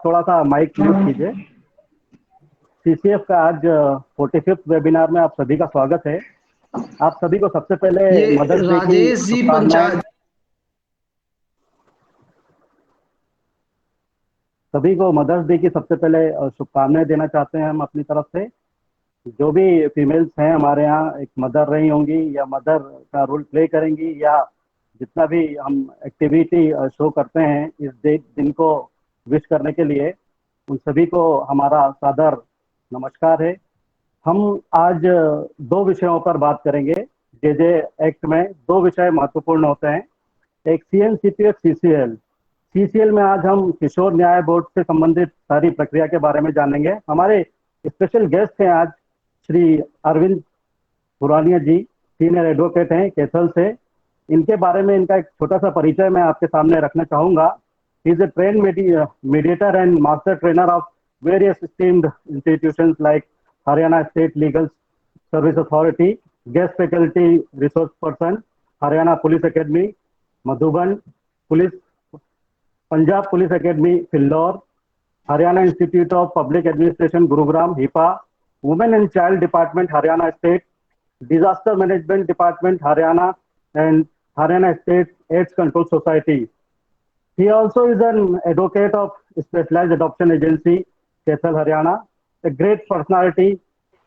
थोड़ा सा mic mute कीजिए। सीसीएफ का आज 45th वेबिनार में आप सभी का स्वागत है। आप सभी को सबसे पहले ये मदर्स डे की राजेश जी शुभकामनाएं। सभी को मदर्स डे की सबसे पहले शुभकामनाएं देना चाहते हैं हम अपनी तरफ से। जो भी फीमेल्स हैं हमारे यहाँ एक मदर रही होंगी या मदर का रोल प्ले करेंगी या जितना भी हम एक्टिविटी शो करते हैं इस दिन को विश करने के लिए, उन सभी को हमारा सादर नमस्कार है। हम आज दो विषयों पर बात करेंगे। जेजे एक्ट में दो विषय महत्वपूर्ण होते हैं, एक सीएनसीपी, एक सीसीएल। सीसीएल में आज हम किशोर न्याय बोर्ड से संबंधित सारी प्रक्रिया के बारे में जानेंगे। हमारे स्पेशल गेस्ट हैं आज श्री अरविंद पुरानिया जी, सीनियर एडवोकेट हैं कैथल से। इनके बारे में इनका एक छोटा सा परिचय मैं आपके सामने रखना चाहूँगा। He is a train mediator and master trainer of various esteemed institutions like Haryana State Legal Service Authority, guest faculty resource person, Haryana Police Academy, Madhuban, Police, Punjab Police Academy, Philor, Haryana Institute of Public Administration, Gurugram, HIPA, Women and Child Department, Haryana State, Disaster Management Department, Haryana, and Haryana State AIDS Control Society. He also is an advocate of Specialized Adoption Agency, Kaithal, Haryana, a great personality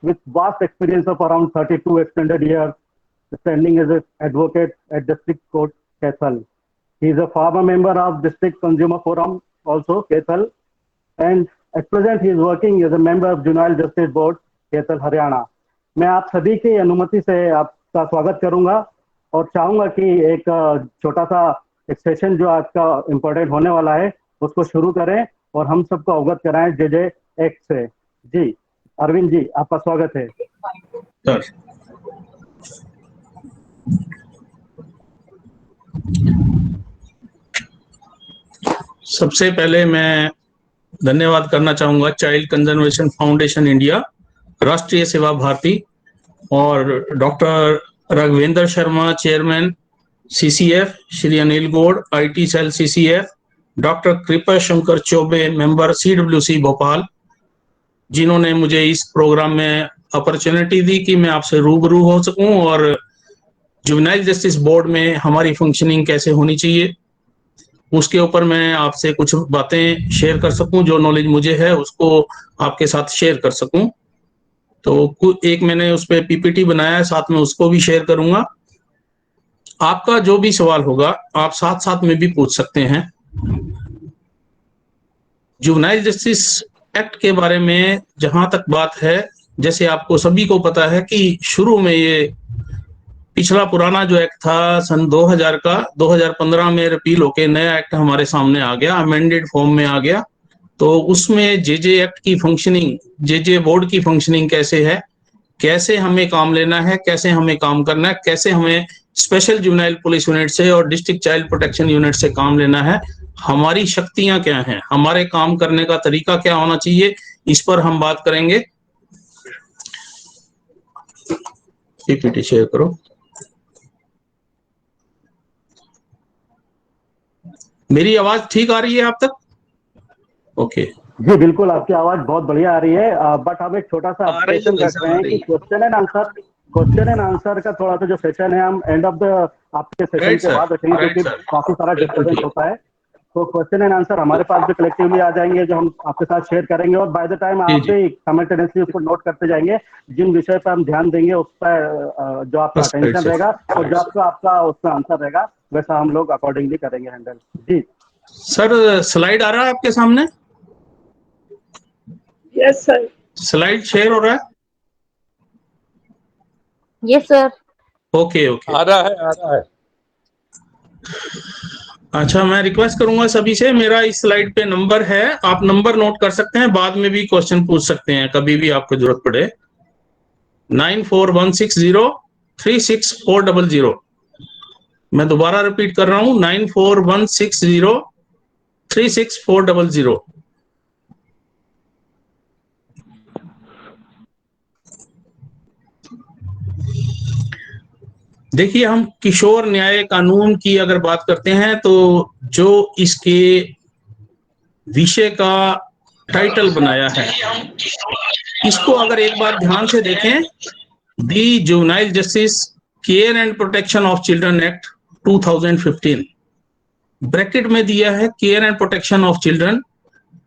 with vast experience of around 32 extended years, standing as an advocate at District Court, Kaithal. He is a former member of District Consumer Forum, also Kaithal, and at present he is working as a member of Juvenile Justice Board, Kaithal, Haryana. मैं आप सभी की अनुमति से आपका स्वागत करूंगा और चाहूंगा कि एक छोटा सा एक सेशन जो आज का इम्पोर्टेंट होने वाला है उसको शुरू करें और हम सबको अवगत कराएं जेजे एक्ट से। जी अरविंद जी, आपका स्वागत है। सबसे पहले मैं धन्यवाद करना चाहूंगा चाइल्ड कंजर्वेशन फाउंडेशन इंडिया, राष्ट्रीय सेवा भारती और doctor Raghavendra Sharma, chairman CCF, Shri Anil Gaur, IT cell CCF, doctor Kripa Shankar Choubey, member CWC Bhopal, जिन्होंने मुझे इस प्रोग्राम में अपॉर्चुनिटी दी कि मैं आपसे रूबरू हो सकूं और जुवेनाइल जस्टिस बोर्ड में हमारी फंक्शनिंग कैसे होनी चाहिए उसके ऊपर मैं आपसे कुछ बातें शेयर कर सकूं, जो नॉलेज मुझे है उसको आपके साथ शेयर कर सकूं। तो एक मैंने उस पर पीपीटी बनाया है, साथ में उसको भी शेयर करूंगा। आपका जो भी सवाल होगा आप साथ साथ में भी पूछ सकते हैं। जुवेनाइल जस्टिस एक्ट के बारे में जहां तक बात है, जैसे आपको सभी को पता है कि शुरू में ये पिछला पुराना जो एक्ट था सन 2000 का, 2015 में रिपील होके नया एक्ट हमारे सामने आ गया, अमेंडेड फॉर्म में आ गया। तो उसमें जेजे एक्ट की फंक्शनिंग, जेजे बोर्ड की फंक्शनिंग कैसे है, कैसे हमें काम लेना है, कैसे हमें काम करना है, कैसे हमें स्पेशल जुवेनाइल पुलिस यूनिट से और डिस्ट्रिक्ट चाइल्ड प्रोटेक्शन यूनिट से काम लेना है, हमारी शक्तियां क्या हैं, हमारे काम करने का तरीका क्या होना चाहिए, इस पर हम बात करेंगे। पीपीटी शेयर करो। मेरी आवाज ठीक आ रही है आप तक? ओके जी बिल्कुल, आपकी आवाज बहुत बढ़िया आ रही है। बट हम एक छोटा सा अपडेशन कर रहे हैं कि क्वेश्चन एंड आंसर का थोड़ा सा जो सेशन है हम एंड ऑफ द आपके सेशन के बाद रखेंगे, क्योंकि काफी सारा डिस्टर्बेंस होता है। तो क्वेश्चन एंड आंसर हमारे पास भी कलेक्टिवली आ जाएंगे जो हम आपके साथ शेयर करेंगे, और बाय द टाइम आप भी साइमल्टेनियसली उसको नोट करते जाएंगे जिन विषय पर हम ध्यान देंगे उस पर जो आपका अटेंशन रहेगा और जो आपका उसका आंसर रहेगा वैसा हम लोग अकॉर्डिंगली करेंगे हैंडल। जी सर, स्लाइड आ रहा है आपके सामने? Yes sir. स्लाइड शेयर हो रहा है? Yes sir. ओके आ रहा है। अच्छा, मैं रिक्वेस्ट करूंगा सभी से, मेरा इस स्लाइड पे नंबर है, आप नंबर नोट कर सकते हैं, बाद में भी क्वेश्चन पूछ सकते हैं कभी भी आपको जरूरत पड़े। 9416036400। मैं दोबारा रिपीट कर रहा हूं, 9416036400। देखिए, हम किशोर न्याय कानून की अगर बात करते हैं तो जो इसके विषय का टाइटल बनाया है। इसको अगर एक बार ध्यान से देखें, the juvenile justice care and protection of children act 2015, bracket में दिया है care and protection of children.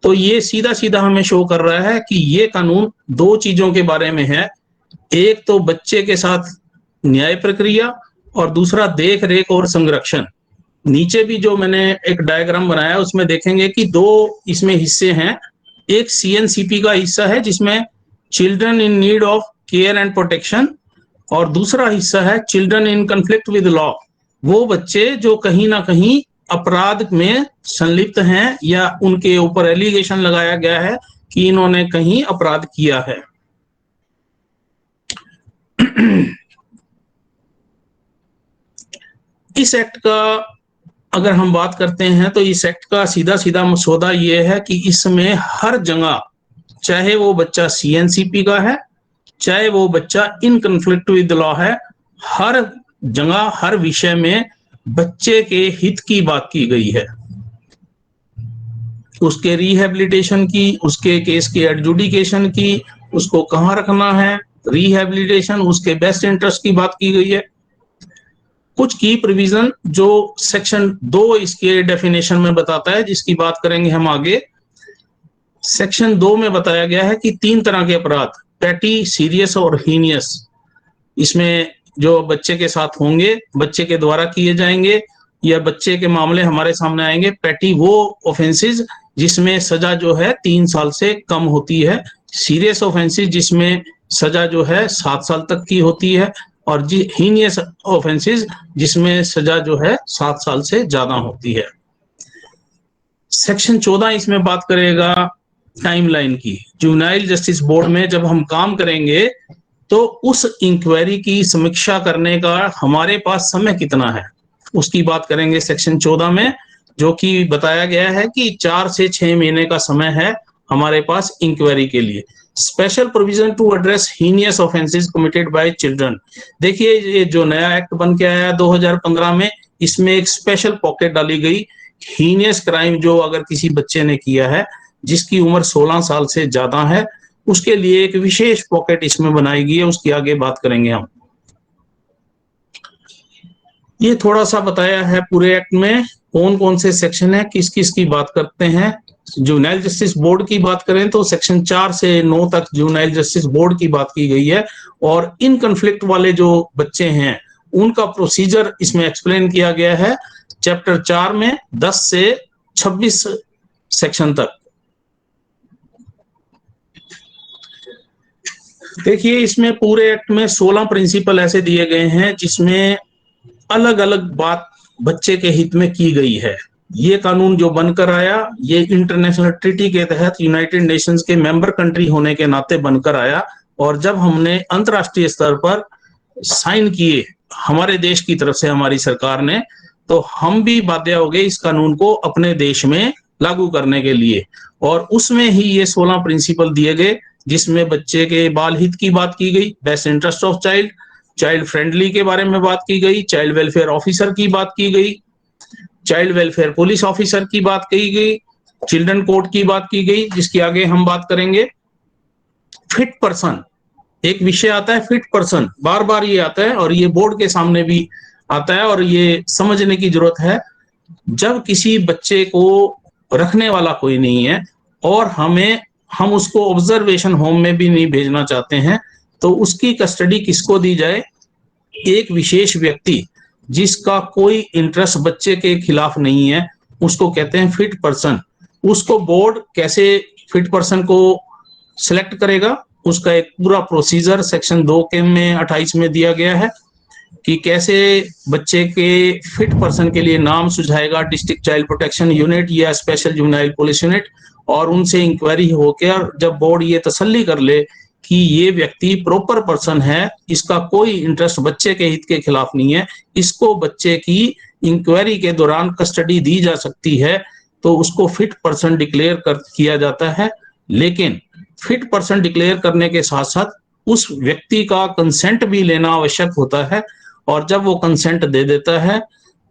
तो ये सीधा सीधा हमें शो कर रहा है कि ये कानून दो चीजों के बारे में है, एक तो बच्चे के साथ न्याय प्रक्रिया और दूसरा देख रेख और संरक्षण। नीचे भी जो मैंने एक डायग्राम बनाया उसमें देखेंगे कि दो इसमें हिस्से हैं, एक सीएनसीपी का हिस्सा है जिसमें children in need of care and protection, और दूसरा हिस्सा है children in conflict with law, वो बच्चे जो कहीं ना कहीं अपराध में संलिप्त हैं या उनके ऊपर एलिगेशन लगाया गया है कि इन्होंने कहीं अपराध किया है। इस एक्ट का अगर हम बात करते हैं तो इस एक्ट का सीधा सीधा मसौदा ये है कि इसमें हर जगह, चाहे वो बच्चा सीएनसीपी का है, चाहे वो बच्चा इन कन्फ्लिक्ट विद लॉ है, हर जगह हर विषय में बच्चे के हित की बात की गई है, उसके रिहेबिलिटेशन की, उसके केस के एडजुडिकेशन की, उसको कहाँ रखना है, रिहेबिलिटेशन, उसके बेस्ट इंटरेस्ट की बात की गई है। कुछ की प्रोविजन जो सेक्शन 2 इसके डेफिनेशन में बताता है, जिसकी बात करेंगे हम आगे। सेक्शन 2 में बताया गया है कि 3 तरह के अपराध, पैटी, सीरियस और हीनियस, इसमें जो बच्चे के साथ होंगे, बच्चे के द्वारा किए जाएंगे या बच्चे के मामले हमारे सामने आएंगे। पैटी वो ऑफेंसेस जिसमें सजा जो है 3 साल से कम होती है, सीरियस ऑफेंसेस जिसमें सजा जो है 7 साल तक की होती है, और हीनियस ऑफेंसेस जिसमें सजा जो है 7 साल से ज्यादा होती है। सेक्शन 14 इसमें बात करेगा टाइमलाइन की। जुवेनाइल जस्टिस बोर्ड में जब हम काम करेंगे तो उस इंक्वायरी की समीक्षा करने का हमारे पास समय कितना है, उसकी बात करेंगे सेक्शन 14 में, जो कि बताया गया है कि 4 से 6 महीने का समय है हमारे पास इंक्वायरी के लिए। Special provision to address heinous offences committed by children. देखिए ये जो नया एक्ट बन के आया 2015 में, इसमें एक स्पेशल पॉकेट डाली गई, हीनियस क्राइम जो अगर किसी बच्चे ने किया है जिसकी उम्र 16 साल से ज्यादा है, उसके लिए एक विशेष पॉकेट इसमें बनाई गई है, उसकी आगे बात करेंगे हम। ये थोड़ा सा बताया है पूरे एक्ट में कौन कौन से सेक्शन है, किस किस की बात करते हैं। जुवेनाइल जस्टिस बोर्ड की बात करें तो सेक्शन 4 से 9 तक जुवेनाइल जस्टिस बोर्ड की बात की गई है, और इन कन्फ्लिक्ट वाले जो बच्चे हैं उनका प्रोसीजर इसमें एक्सप्लेन किया गया है चैप्टर 4 में 10 से 26 सेक्शन तक। देखिए इसमें पूरे एक्ट में 16 प्रिंसिपल ऐसे दिए गए हैं जिसमें अलग अलग बात बच्चे के हित में की गई है। ये कानून जो बनकर आया, ये इंटरनेशनल ट्रीटी के तहत यूनाइटेड नेशंस के मेंबर कंट्री होने के नाते बनकर आया, और जब हमने अंतर्राष्ट्रीय स्तर पर साइन किए हमारे देश की तरफ से, हमारी सरकार ने, तो हम भी बाध्य हो गए इस कानून को अपने देश में लागू करने के लिए। और उसमें ही ये 16 प्रिंसिपल दिए गए जिसमें बच्चे के बाल हित की बात की गई, best interest of child, child friendly के बारे में बात की गई, चाइल्ड वेलफेयर ऑफिसर की बात की गई, चाइल्ड वेलफेयर पुलिस ऑफिसर की बात की गई, चिल्ड्रन कोर्ट की बात की गई, जिसकी आगे हम बात करेंगे। फिट पर्सन एक विषय आता है, फिट पर्सन बार बार ये आता है और ये बोर्ड के सामने भी आता है, और ये समझने की जरूरत है। जब किसी बच्चे को रखने वाला कोई नहीं है और हम उसको ऑब्जर्वेशन होम में भी नहीं भेजना चाहते हैं, तो उसकी कस्टडी किसको दी जाए? एक विशेष व्यक्ति जिसका कोई इंटरेस्ट बच्चे के खिलाफ नहीं है, उसको कहते हैं फिट पर्सन। उसको बोर्ड कैसे फिट पर्सन को सिलेक्ट करेगा, उसका एक पूरा प्रोसीजर सेक्शन 2 के में 28 में दिया गया है कि कैसे बच्चे के फिट पर्सन के लिए नाम सुझाएगा डिस्ट्रिक्ट चाइल्ड प्रोटेक्शन यूनिट या स्पेशल जुवेनाइल पुलिस यूनिट, और उनसे इंक्वायरी होकर जब बोर्ड ये तसल्ली कर ले कि ये व्यक्ति प्रॉपर पर्सन है, इसका कोई इंटरेस्ट बच्चे के हित के खिलाफ नहीं है, इसको बच्चे की इंक्वायरी के दौरान कस्टडी दी जा सकती है, तो उसको फिट पर्सन डिक्लेयर किया जाता है। लेकिन फिट पर्सन डिक्लेयर करने के साथ साथ उस व्यक्ति का कंसेंट भी लेना आवश्यक होता है, और जब वो कंसेंट दे देता है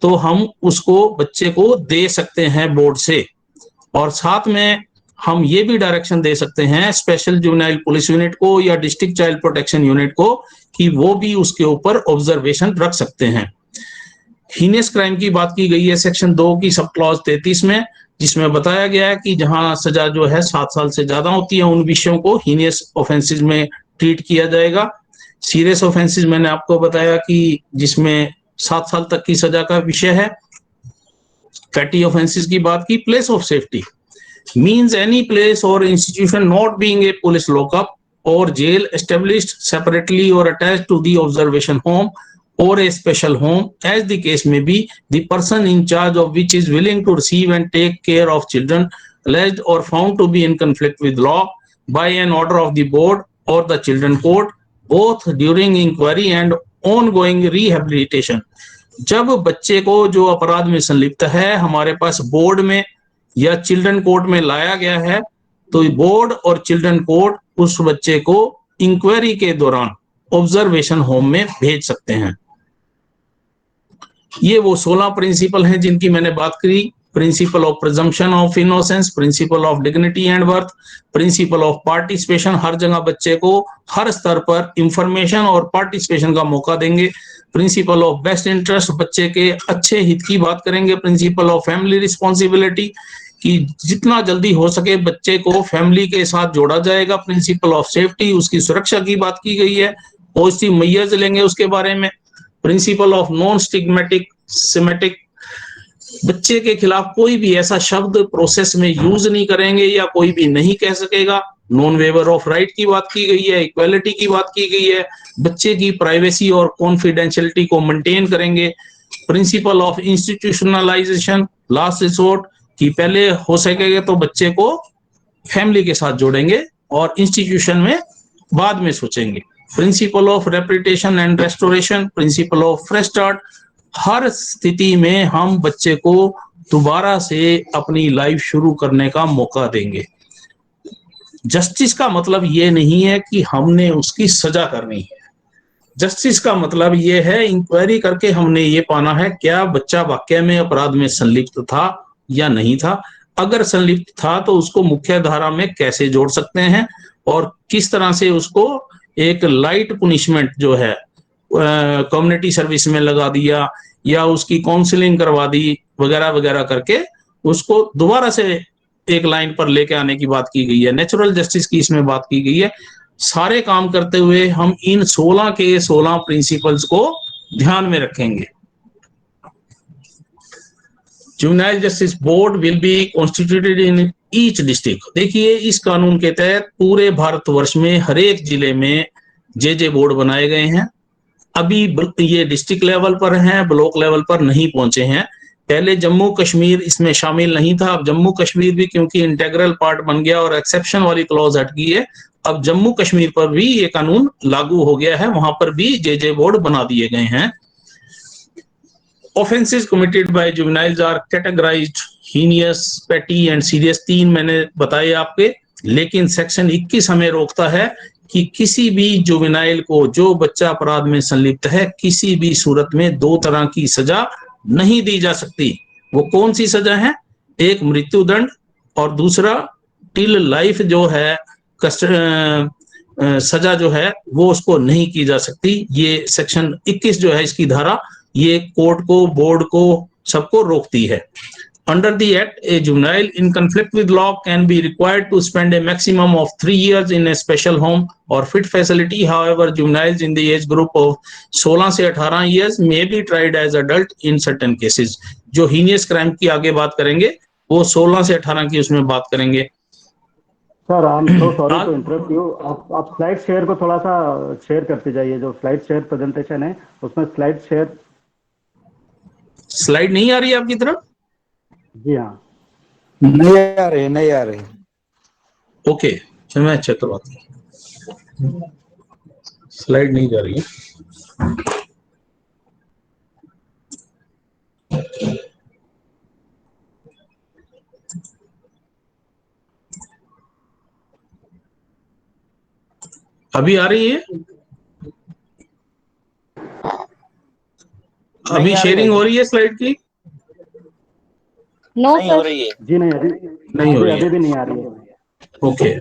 तो हम उसको बच्चे को दे सकते हैं बोर्ड से। और साथ में हम ये भी डायरेक्शन दे सकते हैं स्पेशल जुवेनाइल पुलिस यूनिट को या डिस्ट्रिक्ट चाइल्ड प्रोटेक्शन यूनिट को कि वो भी उसके ऊपर ऑब्जर्वेशन रख सकते हैं। हीनियस क्राइम की बात की गई है सेक्शन 2 की सब क्लॉज 33 में, जिसमें बताया गया है कि जहां सजा जो है 7 साल से ज्यादा होती है उन विषयों को हीनियस ऑफेंसेस में ट्रीट किया जाएगा। सीरियस ऑफेंसेस मैंने आपको बताया कि जिसमें 7 साल तक की सजा का विषय है। फैटी ऑफेंसेस की बात की। Place of safety means any place or institution not being a police lockup or jail established separately or attached to the observation home or a special home, as the case may be, the person in charge of which is willing to receive and take care of children alleged or found to be in conflict with law by an order of the board or the children court, both during inquiry and ongoing rehabilitation। जब बच्चे को जो अपराध में संलिप्त है हमारे पास board में या चिल्ड्रन कोर्ट में लाया गया है, तो बोर्ड और चिल्ड्रन कोर्ट उस बच्चे को इंक्वायरी के दौरान ऑब्जर्वेशन होम में भेज सकते हैं। ये वो 16 प्रिंसिपल हैं जिनकी मैंने बात करी। Principle of presumption of innocence, principle of dignity and worth, principle of participation, हर जगह बच्चे को हर स्तर पर इंफॉर्मेशन और पार्टिसिपेशन का मौका देंगे। प्रिंसिपल ऑफ बेस्ट इंटरेस्ट, बच्चे के अच्छे हित की बात करेंगे। प्रिंसिपल ऑफ फैमिली रिस्पॉन्सिबिलिटी, कि जितना जल्दी हो सके बच्चे को फैमिली के साथ जोड़ा जाएगा। प्रिंसिपल ऑफ सेफ्टी, उसकी सुरक्षा की बात की गई है। पॉजिटिव मेजर्स लेंगे उसके बारे में। Principle of non stigmatic semantic, बच्चे के खिलाफ कोई भी ऐसा शब्द प्रोसेस में यूज नहीं करेंगे या कोई भी नहीं कह सकेगा। नॉन वेवर ऑफ राइट की बात की गई है। इक्वालिटी की बात की गई है। बच्चे की प्राइवेसी और कॉन्फिडेंशियलिटी को मेंटेन करेंगे। Principle of institutionalisation, last resort, कि पहले हो सकेगा तो बच्चे को फैमिली के साथ जोड़ेंगे और इंस्टीट्यूशन में बाद में सोचेंगे। Principle of reputation and restoration, principle of fresh start, हर स्थिति में हम बच्चे को दोबारा से अपनी लाइफ शुरू करने का मौका देंगे। जस्टिस का मतलब ये नहीं है कि हमने उसकी सजा करनी है। जस्टिस का मतलब ये है इंक्वायरी करके हमने ये पाना है क्या बच्चा वाकई में अपराध में संलिप्त था या नहीं था। अगर संलिप्त था तो उसको मुख्य धारा में कैसे जोड़ सकते हैं और किस तरह से उसको एक लाइट पुनिशमेंट जो है कम्युनिटी सर्विस में लगा दिया या उसकी काउंसलिंग करवा दी वगैरह वगैरह करके उसको दोबारा से एक लाइन पर लेके आने की बात की गई है। नेचुरल जस्टिस की इसमें बात की गई है। सारे काम करते हुए हम इन 16 के 16 प्रिंसिपल्स को ध्यान में रखेंगे। Juvenile justice board will be constituted in each district. देखिए इस कानून के तहत पूरे भारतवर्ष में हर एक जिले में जे बोर्ड बनाए गए हैं। अभी ये डिस्ट्रिक्ट लेवल पर हैं, ब्लॉक लेवल पर नहीं पहुंचे हैं। पहले जम्मू कश्मीर इसमें शामिल नहीं था, अब जम्मू कश्मीर भी क्योंकि इंटेग्रल पार्ट बन गया और एक्सेप्शन वाली क्लॉज हट गई है, अब जम्मू कश्मीर पर भी ये कानून लागू हो गया है, वहां पर भी जे बोर्ड बना दिए गए हैं। Offenses committed by juveniles are categorized heinous, petty and serious, 3 मैंने बताए आपके। लेकिन सेक्शन 21 हमें रोकता है कि किसी भी जुवेनाइल को, जो बच्चा अपराध में संलिप्त है, किसी भी सूरत में 2 तरह की सजा नहीं दी जा सकती। वो कौन सी सजा है? एक मृत्यु दंड और दूसरा टिल लाइफ जो है सजा जो है वो उसको नहीं की जा सकती। ये सेक्शन 21 जो है इसकी धारा ये कोर्ट को, बोर्ड को, सबको रोकती है। Under the Act, a juvenile in conflict with law can be required to spend a maximum of 3 years in a special home or fit facility. However, juveniles in the age group of 16 से 18 years may be tried as adult in certain cases. जो heinous crime की आगे बात करेंगे वो 16 से 18 की उसमें बात करेंगे। Sir I am so sorry to interrupt you. आप स्लाइड शेयर को थोड़ा सा शेयर करते जाइए। जो स्लाइड शेयर प्रेजेंटेशन है उसमें स्लाइड नहीं आ रही है आपकी तरफ? जी हाँ, नहीं आ रही। ओके, चलो मैं चेक करवाता हूँ। स्लाइड नहीं जा रही है। अभी आ रही है? अभी शेयरिंग हो रही है स्लाइड की? नो सर, जी नहीं, अभी नहीं हो रही है। अभी भी नहीं आ रही है। ओके।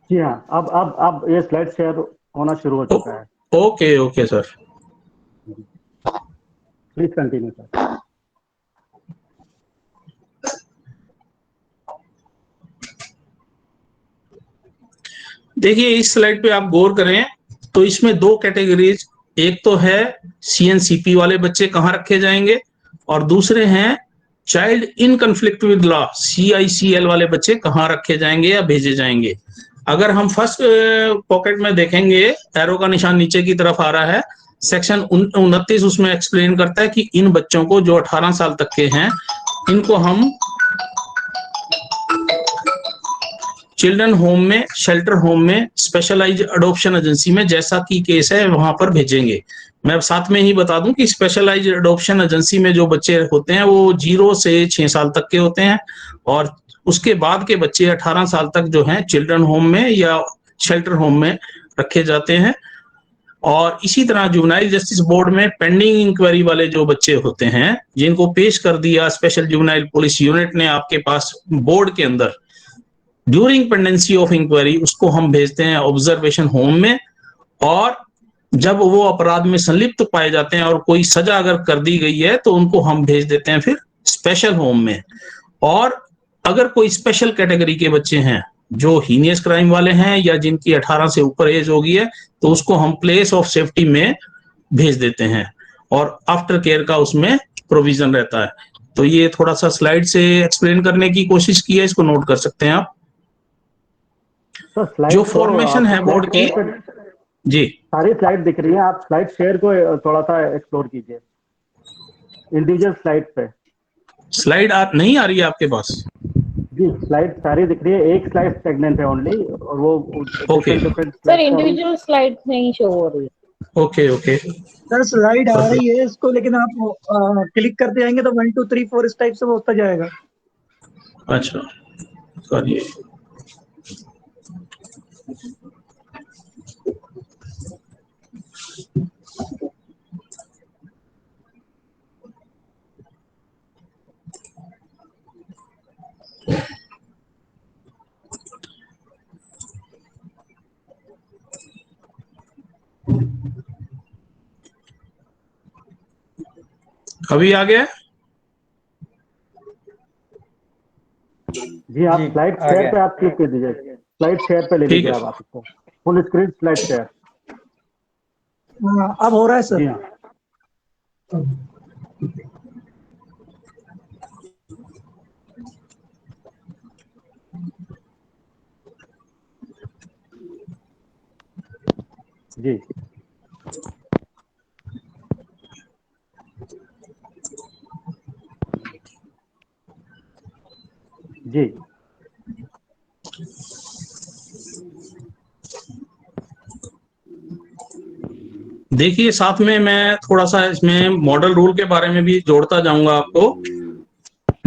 जी हाँ, अब ये स्लाइड शेयर होना शुरू हो चुका है। Okay okay sir. Please continue sir. देखिए इस स्लाइड पे आप गौर करें तो इसमें दो कैटेगरीज, एक तो है सीएनसीपी वाले बच्चे कहाँ रखे जाएंगे, और दूसरे हैं child in conflict with law, CICL वाले बच्चे कहाँ रखे जाएंगे या भेजे जाएंगे। अगर हम फर्स्ट पॉकेट में देखेंगे, एरो का निशान नीचे की तरफ आ रहा है, सेक्शन 29 उसमें एक्सप्लेन करता है कि इन बच्चों को जो 18 साल तक के हैं, इनको हम चिल्ड्रन होम में, शेल्टर होम में, स्पेशलाइज्ड अडॉप्शन एजेंसी में, जैसा कि केस है वहां पर भेजेंगे। मैं साथ में ही बता दूं कि स्पेशलाइज्ड अडॉप्शन एजेंसी में जो बच्चे होते हैं वो 0 से 6 साल तक के होते हैं, और उसके बाद के बच्चे 18 साल तक जो हैं चिल्ड्रन होम में या शेल्टर होम में रखे जाते हैं। और इसी तरह जुवेनाइल जस्टिस बोर्ड में पेंडिंग इंक्वायरी वाले जो बच्चे होते हैं, जिनको पेश कर दिया स्पेशल जुवेनाइल पुलिस यूनिट ने आपके पास बोर्ड के अंदर ड्यूरिंग पेंडेंसी ऑफ इंक्वायरी, उसको हम भेजते हैं ऑब्जर्वेशन होम में। और जब वो अपराध में संलिप्त पाए जाते हैं और कोई सजा अगर कर दी गई है तो उनको हम भेज देते हैं फिर स्पेशल होम में। और अगर कोई स्पेशल कैटेगरी के बच्चे हैं जो हीनियस क्राइम वाले हैं या जिनकी 18 से ऊपर एज हो गई है, तो उसको हम प्लेस ऑफ सेफ्टी में भेज देते हैं और आफ्टर केयर का उसमें प्रोविजन रहता है। तो ये थोड़ा सा स्लाइड से एक्सप्लेन करने की कोशिश की है, इसको नोट कर सकते हैं आप। तो स्लाइड जो फॉर्मेशन है बोर्ड की, जी सारी स्लाइड दिख रही है, आप स्लाइड शेयर को थोड़ा सा एक्सप्लोर कीजिए इंडिविजुअल स्लाइड पे। स्लाइड नहीं आ रही है आपके पास? जी स्लाइड सारी दिख रही है, एक स्लाइड स्टेगनेंट है ओनली, और वो ओके सर इंडिविजुअल स्लाइड नहीं शो हो रही। ओके ओके सर स्लाइड आ रही है इसको, लेकिन आप क्लिक करते जाएंगे तो 1 2 3 4 इस टाइप से वो होता जाएगा। अच्छा करिए। अभी आ गया? जी आप स्लाइड शेयर पे आप क्लिक कर दीजिए, स्लाइड शेयर पे ले लीजिए आप इसको, फुल स्क्रीन स्लाइड शेयर। अब हो रहा है सर? जी हाँ। जी जी देखिए साथ में मैं थोड़ा सा इसमें मॉडल रूल के बारे में भी जोड़ता जाऊंगा आपको।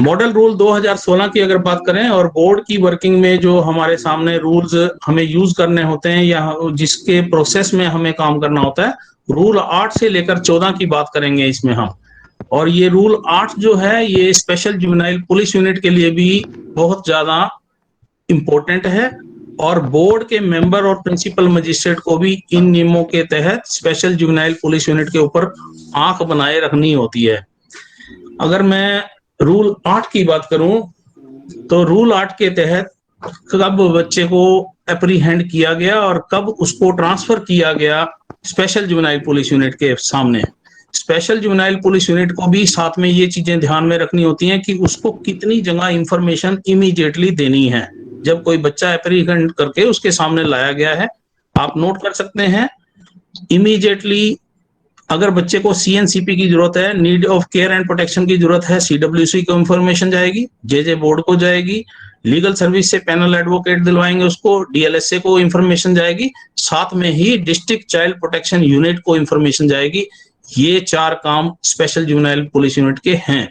मॉडल रूल 2016 की अगर बात करें, और बोर्ड की वर्किंग में जो हमारे सामने रूल्स हमें यूज करने होते हैं या जिसके प्रोसेस में हमें काम करना होता है, रूल 8 से लेकर 14 की बात करेंगे इसमें हम। और ये रूल 8 जो है ये स्पेशल जुवेनाइल पुलिस यूनिट के लिए भी बहुत ज्यादा इंपॉर्टेंट है, और बोर्ड के मेंबर और प्रिंसिपल मजिस्ट्रेट को भी इन नियमों के तहत स्पेशल जुवेनाइल पुलिस यूनिट के ऊपर आंख बनाए रखनी होती है। अगर मैं रूल 8 की बात करूं तो रूल 8 के तहत कब बच्चे को एप्रीहेंड किया गया और कब उसको ट्रांसफर किया गया स्पेशल जुवेनाइल पुलिस यूनिट के सामने। स्पेशल जुवेनाइल पुलिस यूनिट को भी साथ में ये चीजें ध्यान में रखनी होती हैं कि उसको कितनी जगह इंफॉर्मेशन इमीडिएटली देनी है जब कोई बच्चा एप्रीहेंड करके उसके सामने लाया गया है। आप नोट कर सकते हैं, इमीडिएटली अगर बच्चे को सीएनसीपी की जरूरत है, need of care and protection की जरूरत है, सीडब्ल्यूसी को इंफॉर्मेशन जाएगी, जेजे बोर्ड को जाएगी, लीगल सर्विस से पैनल एडवोकेट दिलवाएंगे उसको, डीएलएसए को इंफॉर्मेशन जाएगी, साथ में ही डिस्ट्रिक्ट चाइल्ड प्रोटेक्शन यूनिट को इंफॉर्मेशन जाएगी। ये 4 काम स्पेशल जुवेनाइल पुलिस यूनिट के हैं।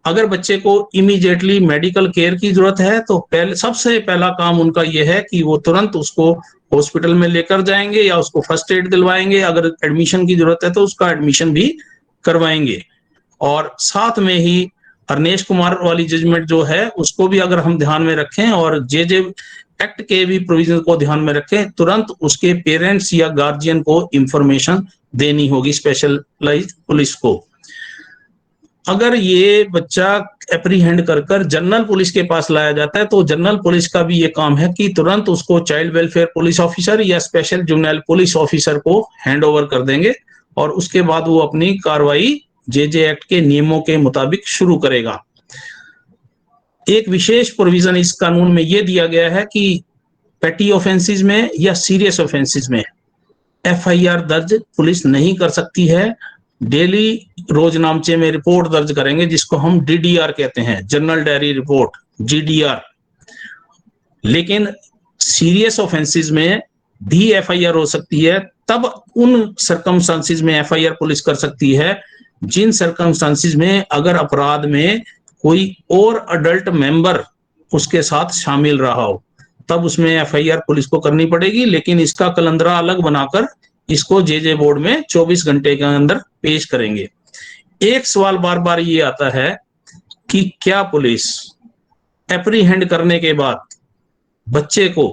अगर बच्चे को इमीडिएटली मेडिकल केयर की जरूरत है तो सबसे पहला काम उनका यह है कि वो तुरंत उसको हॉस्पिटल में लेकर जाएंगे या उसको फर्स्ट एड दिलवाएंगे। अगर एडमिशन की जरूरत है तो उसका एडमिशन भी करवाएंगे। और साथ में ही अरनेश कुमार वाली जजमेंट जो है उसको भी अगर हम ध्यान में रखें और जे एक्ट के भी प्रोविजन को ध्यान में रखें, तुरंत उसके पेरेंट्स या गार्जियन को इंफॉर्मेशन देनी होगी स्पेशलाइज्ड पुलिस को। अगर ये बच्चा एप्रीहेंड कर जनरल पुलिस के पास लाया जाता है तो जनरल पुलिस का भी ये काम है कि तुरंत उसको चाइल्ड वेलफेयर पुलिस ऑफिसर या स्पेशल जुवेनाइल पुलिस ऑफिसर को हैंड ओवर कर देंगे और उसके बाद वो अपनी कार्रवाई जे एक्ट के नियमों के मुताबिक शुरू करेगा। एक विशेष प्रोविजन इस कानून में यह दिया गया है कि पेटी ऑफेंसेस में या सीरियस ऑफेंसेस में एफआईआर दर्ज पुलिस नहीं कर सकती है। डेली रोजनामचे में रिपोर्ट दर्ज करेंगे जिसको हम डीडीआर कहते हैं, जनरल डायरी रिपोर्ट, जीडीआर। लेकिन सीरियस ऑफेंसेस में भी एफआईआर हो सकती है। तब उन सर्कमस्टांसेस में एफआईआर पुलिस कर सकती है जिन सर्कमस्टांसेस में अगर अपराध में कोई और अडल्ट मेंबर उसके साथ शामिल रहा हो, तब उसमें एफआईआर पुलिस को करनी पड़ेगी। लेकिन इसका कलंदरा अलग बनाकर इसको जे बोर्ड में 24 घंटे के अंदर पेश करेंगे। एक सवाल बार बार ये आता है कि क्या पुलिस एप्रीहेंड करने के बाद बच्चे को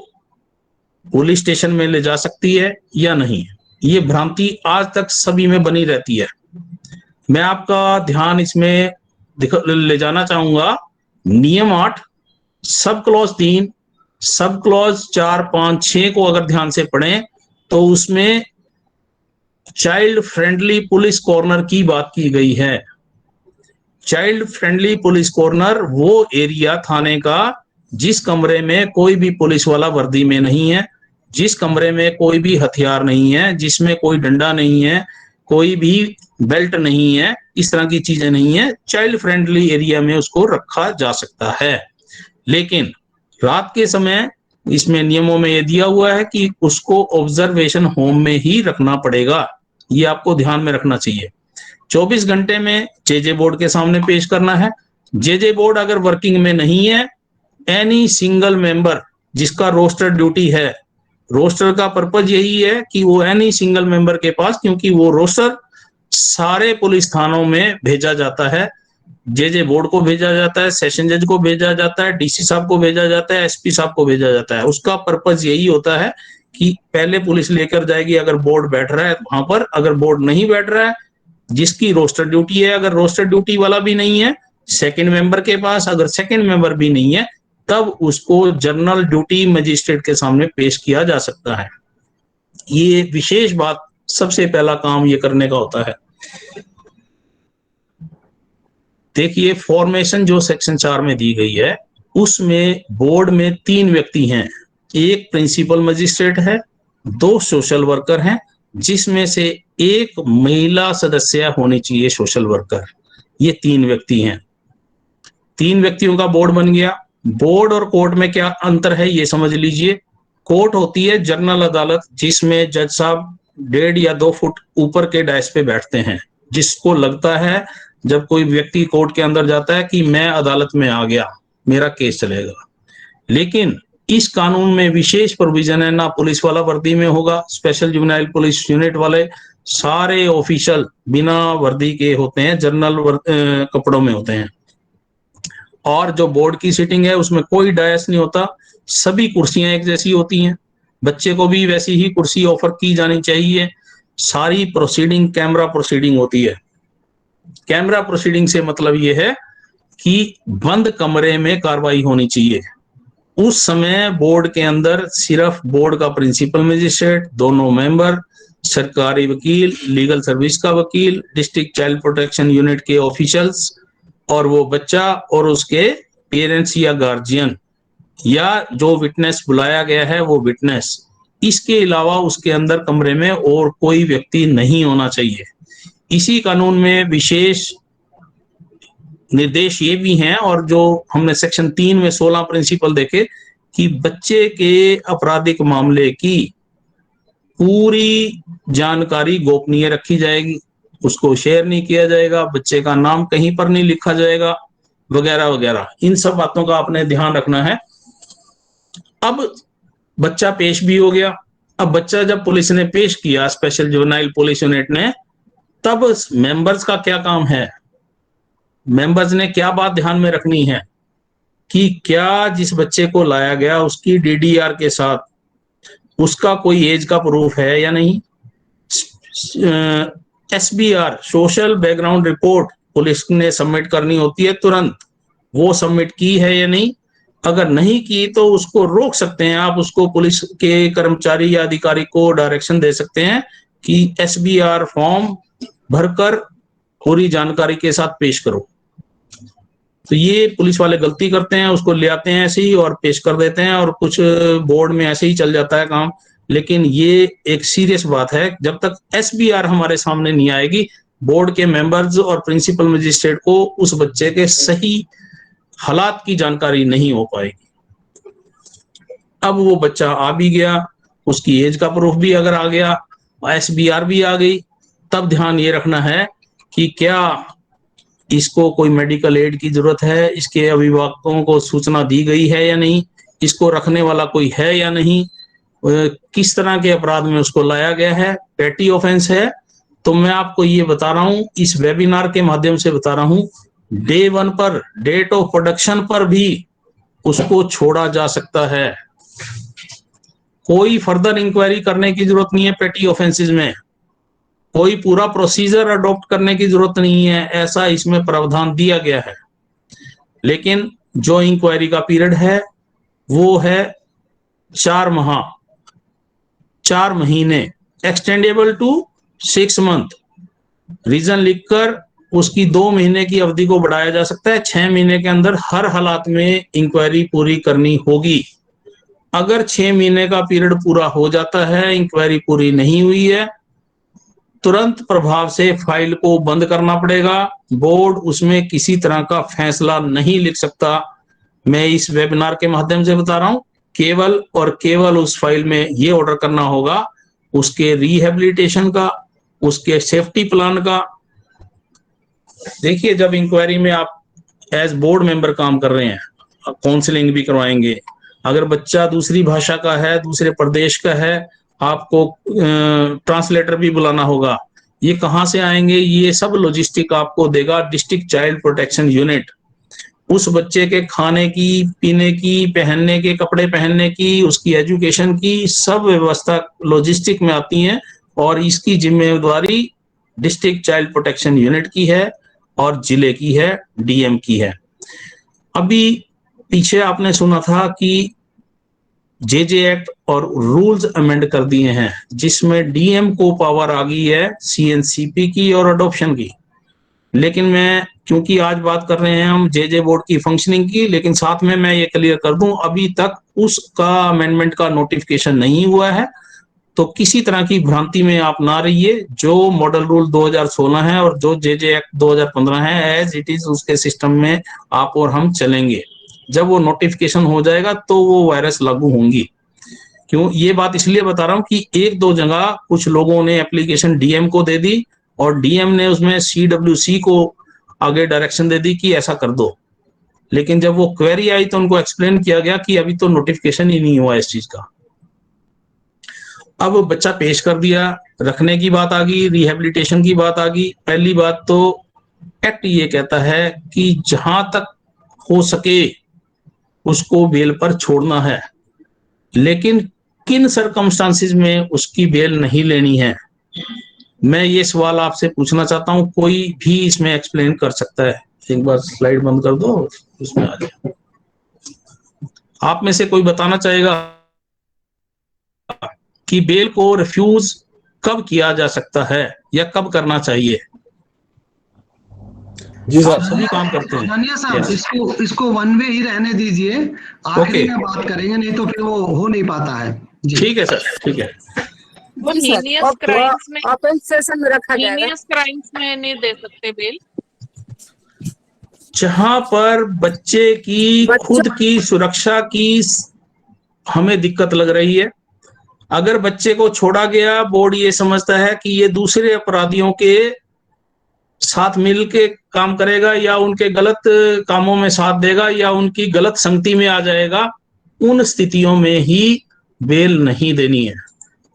पुलिस स्टेशन में ले जा सकती है या नहीं। ये भ्रांति आज तक सभी में बनी रहती है। मैं आपका ध्यान इसमें ले जाना चाहूंगा। नियम 8 सब क्लॉज 3 सब क्लॉज 4, 5, 6 को अगर ध्यान से पढ़ें तो उसमें चाइल्ड फ्रेंडली पुलिस कॉर्नर की बात की गई है। चाइल्ड फ्रेंडली पुलिस कॉर्नर वो एरिया थाने का जिस कमरे में कोई भी पुलिस वाला वर्दी में नहीं है, जिस कमरे में कोई भी हथियार नहीं है, जिसमें कोई डंडा नहीं है, कोई भी बेल्ट नहीं है, इस तरह की चीजें नहीं है, चाइल्ड फ्रेंडली एरिया में उसको रखा जा सकता है। लेकिन रात के समय इसमें नियमों में यह दिया हुआ है कि उसको ऑब्जर्वेशन होम में ही रखना पड़ेगा। ये आपको ध्यान में रखना चाहिए। 24 घंटे में जे बोर्ड के सामने पेश करना है। जे बोर्ड अगर वर्किंग में नहीं है, एनी सिंगल मेंबर जिसका रोस्टर ड्यूटी है, रोस्टर का पर्पज यही है कि वो एनी सिंगल मेंबर के पास, क्योंकि वो रोस्टर सारे पुलिस थानों में भेजा जाता है, जे बोर्ड को भेजा जाता है, सेशन जज को भेजा जाता है, डीसी साहब को भेजा जाता है, एसपी साहब को भेजा जाता है। उसका पर्पज यही होता है कि पहले पुलिस लेकर जाएगी अगर बोर्ड बैठ रहा है वहां पर, अगर बोर्ड नहीं बैठ रहा है जिसकी रोस्टर ड्यूटी है, अगर रोस्टर ड्यूटी वाला भी नहीं है सेकंड मेंबर के पास, अगर सेकंड मेंबर भी नहीं है, तब उसको जनरल ड्यूटी मजिस्ट्रेट के सामने पेश किया जा सकता है। ये विशेष बात, सबसे पहला काम ये करने का होता है। देखिए फॉर्मेशन जो सेक्शन 4 में दी गई है उसमें बोर्ड में 3 व्यक्ति हैं, एक प्रिंसिपल मजिस्ट्रेट है, 2 सोशल वर्कर हैं, जिसमें से एक महिला सदस्य होनी चाहिए सोशल वर्कर। ये 3 व्यक्ति हैं। 3 व्यक्तियों का बोर्ड बन गया। बोर्ड और कोर्ट में क्या अंतर है ये समझ लीजिए। कोर्ट होती है जनरल अदालत जिसमें जज साहब 1.5 या 2 फुट ऊपर के डायस पे बैठते हैं, जिसको लगता है जब कोई व्यक्ति कोर्ट के अंदर जाता है कि मैं अदालत में आ गया, मेरा केस चलेगा। लेकिन इस कानून में विशेष प्रोविजन है, ना पुलिस वाला वर्दी में होगा, स्पेशल जुवेनाइल पुलिस यूनिट वाले सारे ऑफिशियल बिना वर्दी के होते हैं, जनरल कपड़ों में होते हैं। और जो बोर्ड की सीटिंग है उसमें कोई डायस नहीं होता, सभी कुर्सियां एक जैसी होती हैं, बच्चे को भी वैसी ही कुर्सी ऑफर की जानी चाहिए। सारी प्रोसीडिंग कैमरा प्रोसीडिंग होती है। कैमरा प्रोसीडिंग से मतलब ये है कि बंद कमरे में कार्रवाई होनी चाहिए। उस समय बोर्ड के अंदर सिर्फ बोर्ड का प्रिंसिपल मजिस्ट्रेट, दोनों मेंबर, सरकारी वकील, लीगल सर्विस का वकील, डिस्ट्रिक्ट चाइल्ड प्रोटेक्शन यूनिट के ऑफिशियल्स और वो बच्चा और उसके पेरेंट्स या गार्जियन या जो विटनेस बुलाया गया है वो विटनेस। इसके अलावा उसके अंदर कमरे में और कोई व्यक्ति नहीं होना चाहिए। इसी कानून में विशेष निर्देश ये भी हैं, और जो हमने सेक्शन 3 में 16 प्रिंसिपल देखे कि बच्चे के आपराधिक मामले की पूरी जानकारी गोपनीय रखी जाएगी। उसको शेयर नहीं किया जाएगा, बच्चे का नाम कहीं पर नहीं लिखा जाएगा, वगैरह वगैरह। इन सब बातों का आपने ध्यान रखना है। अब बच्चा पेश भी हो गया। अब बच्चा जब पुलिस ने पेश किया, स्पेशल जुवेनाइल पुलिस यूनिट ने, तब मेंबर्स का क्या काम है, मेंबर्स ने क्या बात ध्यान में रखनी है कि क्या जिस बच्चे को लाया गया उसकी डीडीआर के साथ उसका कोई एज का प्रूफ है या नहीं। SBR, social background report, police ने सबमिट करनी होती है तुरंत, वो सबमिट की है या नहीं। अगर नहीं की तो उसको रोक सकते हैं आप, उसको पुलिस के कर्मचारी या अधिकारी को डायरेक्शन दे सकते हैं कि एसबीआर फॉर्म भरकर पूरी जानकारी के साथ पेश करो। तो ये पुलिस वाले गलती करते हैं, उसको ले आते हैं ऐसे ही और पेश कर देते हैं, और कुछ बोर्ड में ऐसे ही चल जाता है काम। लेकिन ये एक सीरियस बात है, जब तक एसबीआर हमारे सामने नहीं आएगी, बोर्ड के मेंबर्स और प्रिंसिपल मजिस्ट्रेट को उस बच्चे के सही हालात की जानकारी नहीं हो पाएगी। अब वो बच्चा आ भी गया, उसकी एज का प्रूफ भी अगर आ गया, एसबीआर भी आ गई, तब ध्यान ये रखना है कि क्या इसको कोई मेडिकल एड की जरूरत है, इसके अभिभावकों को सूचना दी गई है या नहीं, इसको रखने वाला कोई है या नहीं, किस तरह के अपराध में उसको लाया गया है, पेटी ऑफेंस है। तो मैं आपको ये बता रहा हूं, इस वेबिनार के माध्यम से बता रहा हूं, डे 1 पर, डेट ऑफ प्रोडक्शन पर भी उसको छोड़ा जा सकता है। कोई फर्दर इंक्वायरी करने की जरूरत नहीं है पेटी ऑफेंसेस में, कोई पूरा प्रोसीजर अडॉप्ट करने की जरूरत नहीं है, ऐसा इसमें प्रावधान दिया गया है। लेकिन जो इंक्वायरी का पीरियड है वो है 4 माह, 4 महीने, एक्सटेंडेबल टू 6 मंथ। रीजन लिखकर उसकी 2 महीने की अवधि को बढ़ाया जा सकता है। 6 महीने के अंदर हर हालात में इंक्वायरी पूरी करनी होगी। अगर 6 महीने का पीरियड पूरा हो जाता है, इंक्वायरी पूरी नहीं हुई है, तुरंत प्रभाव से फाइल को बंद करना पड़ेगा। बोर्ड उसमें किसी तरह का फैसला नहीं लिख सकता। मैं इस वेबिनार के माध्यम से बता रहा हूं, केवल और केवल उस फाइल में ये ऑर्डर करना होगा उसके रिहेबिलिटेशन का, उसके सेफ्टी प्लान का। देखिए, जब इंक्वायरी में आप एज बोर्ड मेंबर काम कर रहे हैं, काउंसलिंग भी करवाएंगे, अगर बच्चा दूसरी भाषा का है, दूसरे प्रदेश का है, आपको ट्रांसलेटर भी बुलाना होगा। ये कहाँ से आएंगे? ये सब लॉजिस्टिक आपको देगा डिस्ट्रिक्ट चाइल्ड प्रोटेक्शन यूनिट। उस बच्चे के खाने की, पीने की, पहनने के कपड़े पहनने की, उसकी एजुकेशन की सब व्यवस्था लॉजिस्टिक में आती है, और इसकी जिम्मेदारी डिस्ट्रिक्ट चाइल्ड प्रोटेक्शन यूनिट की है और जिले की है, डीएम की है। अभी पीछे आपने सुना था कि जेजे एक्ट और रूल्स अमेंड कर दिए हैं, जिसमें डीएम को पावर आ गई है सीएनसीपी की और अडॉप्शन की। लेकिन मैं, क्योंकि आज बात कर रहे हैं हम जेजे बोर्ड की फंक्शनिंग की, लेकिन साथ में मैं ये क्लियर कर दूं, अभी तक उसका अमेंडमेंट का नोटिफिकेशन नहीं हुआ है। तो किसी तरह की भ्रांति में आप ना रहिए। जो मॉडल रूल 2016 है और जो जेजे एक्ट 2015 है, एज इट इज उसके सिस्टम में आप और हम चलेंगे। जब वो नोटिफिकेशन हो जाएगा तो वो वायरस लागू होंगी। क्यों ये बात इसलिए बता रहा हूं कि 1-2 जगह कुछ लोगों ने एप्लीकेशन डीएम को दे दी और डीएम ने उसमें सीडब्ल्यूसी को आगे डायरेक्शन दे दी कि ऐसा कर दो। लेकिन जब वो क्वेरी आई तो उनको एक्सप्लेन किया गया कि अभी तो नोटिफिकेशन ही नहीं हुआ इस चीज का। अब बच्चा पेश कर दिया, रखने की बात आ गई, रिहेबिलिटेशन की बात आ गई। पहली बात तो एक्ट ये कहता है कि जहां तक हो सके उसको बेल पर छोड़ना है, लेकिन किन सर्कमस्टांसिस में उसकी बेल नहीं लेनी है, मैं ये सवाल आपसे पूछना चाहता हूं। कोई भी इसमें एक्सप्लेन कर सकता है? एक बार स्लाइड बंद कर दो, उसमें आ जाए। आप में से कोई बताना चाहेगा कि बेल को रिफ्यूज कब किया जा सकता है या कब करना चाहिए? जी सर। आप सभी काम करते हैं। धनिया साहब, Yes. इसको वन वे ही रहने दीजिए, आखिरी में बात करेंगे, नहीं तो फिर वो हो नहीं पाता है। ठीक है सर, ठीक है। वो हीनियस क्राइम्स में, ओपन सेशन में रखा जाएगा। हीनियस क्राइम्स में नहीं दे सकते बेल। जहां पर बच्चे की खुद की सुरक्षा की हमें दिक्कत लग रही है, अगर बच्चे को छोड़ा गया, बोर्ड ये समझता है कि ये दूसरे अपराधियों के साथ मिल के काम करेगा या उनके गलत कामों में साथ देगा या उनकी गलत संगति में आ जाएगा, उन स्थितियों में ही बेल नहीं देनी है।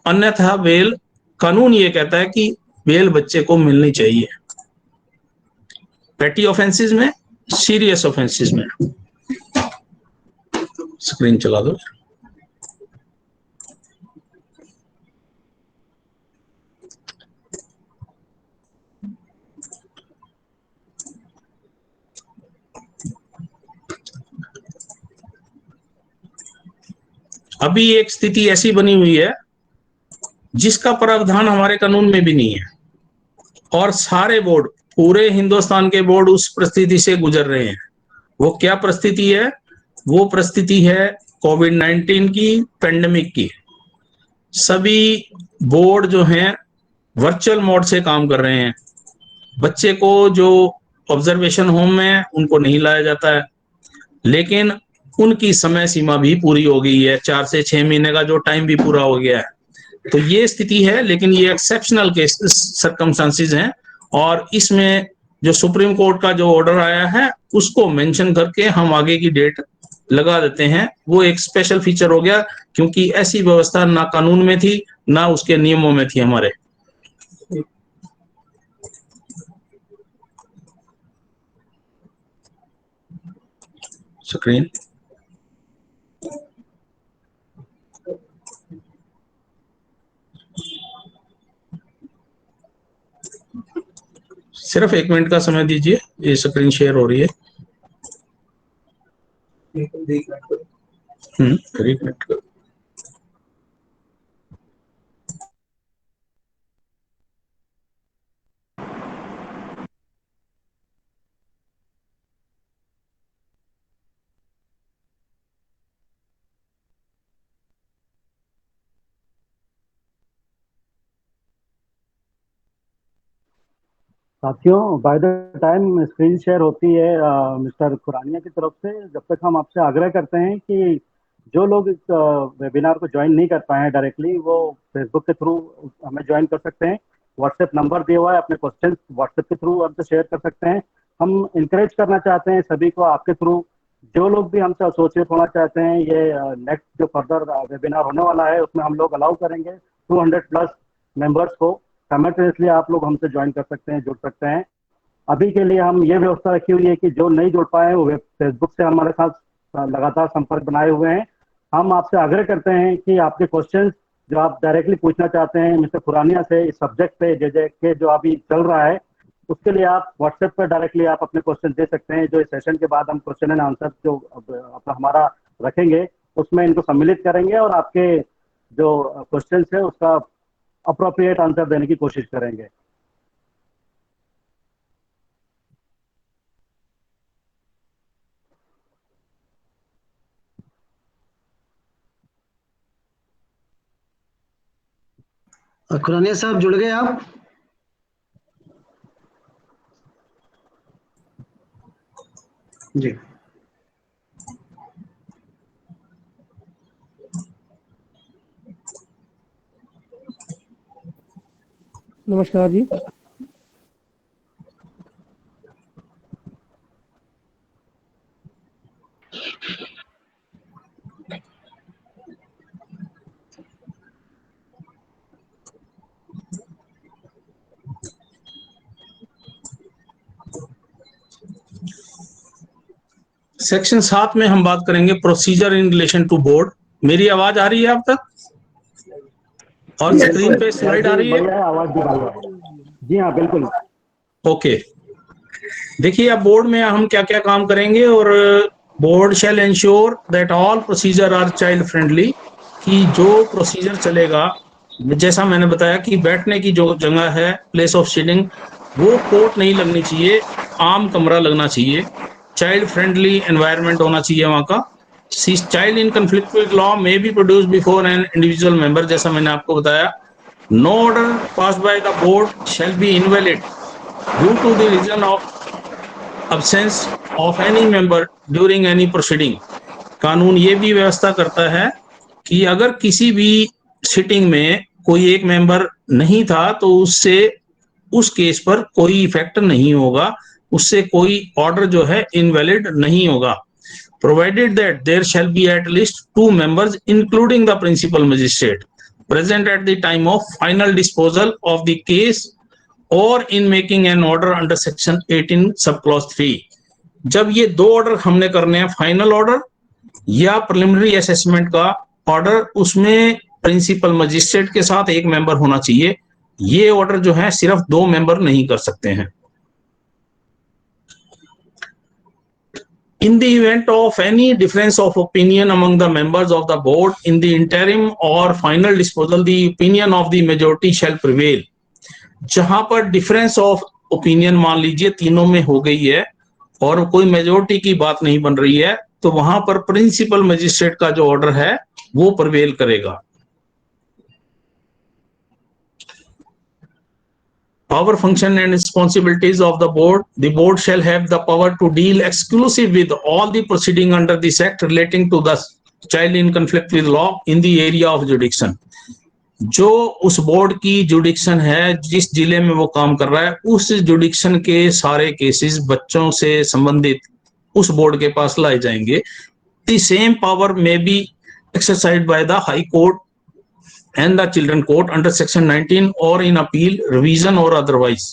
अन्यथा बेल, कानून ये कहता है कि बेल बच्चे को मिलनी चाहिए, पेटी ऑफेंसेस में, सीरियस ऑफेंसेस में। स्क्रीन चला दो। अभी एक स्थिति ऐसी बनी हुई है जिसका प्रावधान हमारे कानून में भी नहीं है, और सारे बोर्ड, पूरे हिंदुस्तान के बोर्ड उस परिस्थिति से गुजर रहे हैं। वो क्या परिस्थिति है? वो परिस्थिति है कोविड-19 की, पेंडेमिक की। सभी बोर्ड जो हैं वर्चुअल मोड से काम कर रहे हैं। बच्चे को जो ऑब्जर्वेशन होम में उनको नहीं लाया जाता है, लेकिन उनकी समय सीमा भी पूरी हो गई है, 4 से 6 महीने का जो टाइम भी पूरा हो गया है। तो ये स्थिति है, लेकिन ये एक्सेप्शनल केस सर्कमस्टांसेस हैं, और इसमें जो सुप्रीम कोर्ट का जो ऑर्डर आया है उसको मेंशन करके हम आगे की डेट लगा देते हैं। वो एक स्पेशल फीचर हो गया, क्योंकि ऐसी व्यवस्था ना कानून में थी ना उसके नियमों में थी हमारे। स्क्रीन सिर्फ 1 मिनट का समय दीजिए, ये स्क्रीन शेयर हो रही है। फिर 1 मिनट का। साथियों, by the time screen share होती है मिस्टर खुरानिया की तरफ से, जब तक हम आपसे आग्रह करते हैं कि जो लोग इस वेबिनार को ज्वाइन नहीं कर पाए हैं डायरेक्टली, वो फेसबुक के थ्रू हमें ज्वाइन कर सकते हैं। व्हाट्सएप नंबर दिया हुआ है, अपने क्वेश्चन व्हाट्सएप के थ्रू हमसे शेयर कर सकते हैं। हम इंकरेज करना चाहते हैं सभी को आपके थ्रू, जो लोग भी हमसे एसोसिएट होना चाहते हैं। ये नेक्स्ट जो फर्दर वेबिनार होने वाला है उसमें हम लोग अलाउ करेंगे 200+ मेंबर्स को। साइमल्टेनियसली आप लोग हमसे ज्वाइन कर सकते हैं, जुड़ सकते हैं। अभी के लिए हम ये व्यवस्था रखी हुई है कि जो नहीं जुड़ पाए वो फेसबुक से हमारे साथ लगातार संपर्क बनाए हुए हैं। हम आपसे आग्रह करते हैं कि आपके क्वेश्चंस जो आप डायरेक्टली पूछना चाहते हैं मिस्टर खुरानिया से इस सब्जेक्ट पे जे के जो अभी चल रहा है, उसके लिए आप व्हाट्सएप पर डायरेक्टली आप अपने क्वेश्चन दे सकते हैं। जो इस सेशन के बाद हम क्वेश्चन एंड आंसर जो हमारा रखेंगे उसमें इनको सम्मिलित करेंगे और आपके जो क्वेश्चन है उसका अप्रोप्रिएट आंसर देने की कोशिश करेंगे। खुरानिया साहब जुड़ गए आप? जी, नमस्कार जी। सेक्शन 7 में हम बात करेंगे procedure in relation to board. मेरी आवाज आ रही है आप तक? और स्क्रीन पे स्लाइड आ रही है? आवाज भी आ रही है? जी हाँ, बिल्कुल। ओके, देखिए अब बोर्ड में हम क्या क्या काम करेंगे। और board shall ensure that all procedure are child friendly, कि जो प्रोसीजर चलेगा, जैसा मैंने बताया कि बैठने की जो जगह है, प्लेस ऑफ सिटिंग, वो कोर्ट नहीं लगनी चाहिए, आम कमरा लगना चाहिए। चाइल्ड फ्रेंडली एनवायरनमेंट होना चाहिए वहाँ का। Child in conflict with law may be produced before an individual member, जैसा मैंने आपको बताया। No order pass by the board shall be invalid due to the reason of absence of any member during any proceeding। कानून ये भी व्यवस्था करता है कि अगर किसी भी सिटिंग में कोई एक मेंबर नहीं था तो उससे उस केस पर कोई इफेक्ट नहीं होगा, उससे कोई ऑर्डर जो है इनवैलिड नहीं होगा, provided that there shall be at least 2 members including the principal magistrate present at the time of final disposal of the case or in making an order under section 18 subclause 3। जब ये 2 order हमने करने हैं, final order या preliminary assessment का order, उसमें principal magistrate के साथ 1 मेंबर होना चाहिए। ये ऑर्डर जो है सिर्फ 2 मेंबर नहीं कर सकते हैं। In the event of any difference of opinion among the members of the board in the interim or final disposal, the opinion of the majority shall prevail। जहां पर डिफरेंस ऑफ ओपिनियन मान लीजिए तीनों में हो गई है और कोई मेजोरिटी की बात नहीं बन रही है, तो वहां पर प्रिंसिपल मजिस्ट्रेट का जो ऑर्डर है वो प्रिवेल करेगा। Power, function and responsibilities of the board. The board shall have the power to deal exclusive with all the proceeding under this act relating to the child in conflict with law in the area of jurisdiction। जो उस board की जुडिक्शन है, जिस जिले में वो काम कर रहा है, उस जुडिक्शन के सारे केसेस बच्चों से संबंधित उस बोर्ड के पास लाए जाएंगे। The same power may be exercised by the High Court and the Children Court under section 19 or in appeal, revision or otherwise।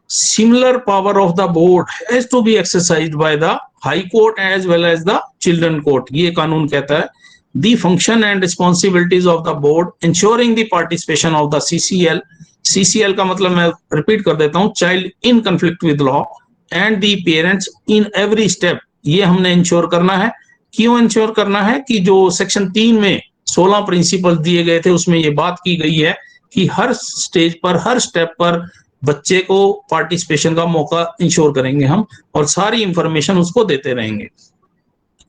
Similar power of the board has to be exercised by the High Court as well as the Children Court। ये कानून कहता है the function and responsibilities of the board ensuring the participation of the CCL। CCL का मतलब मैं repeat कर देता हूँ, child in conflict with law and the parents in every step। ये हमने इंश्योर करना है। क्यों इंश्योर करना है कि जो सेक्शन 3 में 16 प्रिंसिपल दिए गए थे, उसमें ये बात की गई है कि हर स्टेज पर, हर स्टेप पर बच्चे को पार्टिसिपेशन का मौका इंश्योर करेंगे हम और सारी इंफॉर्मेशन उसको देते रहेंगे।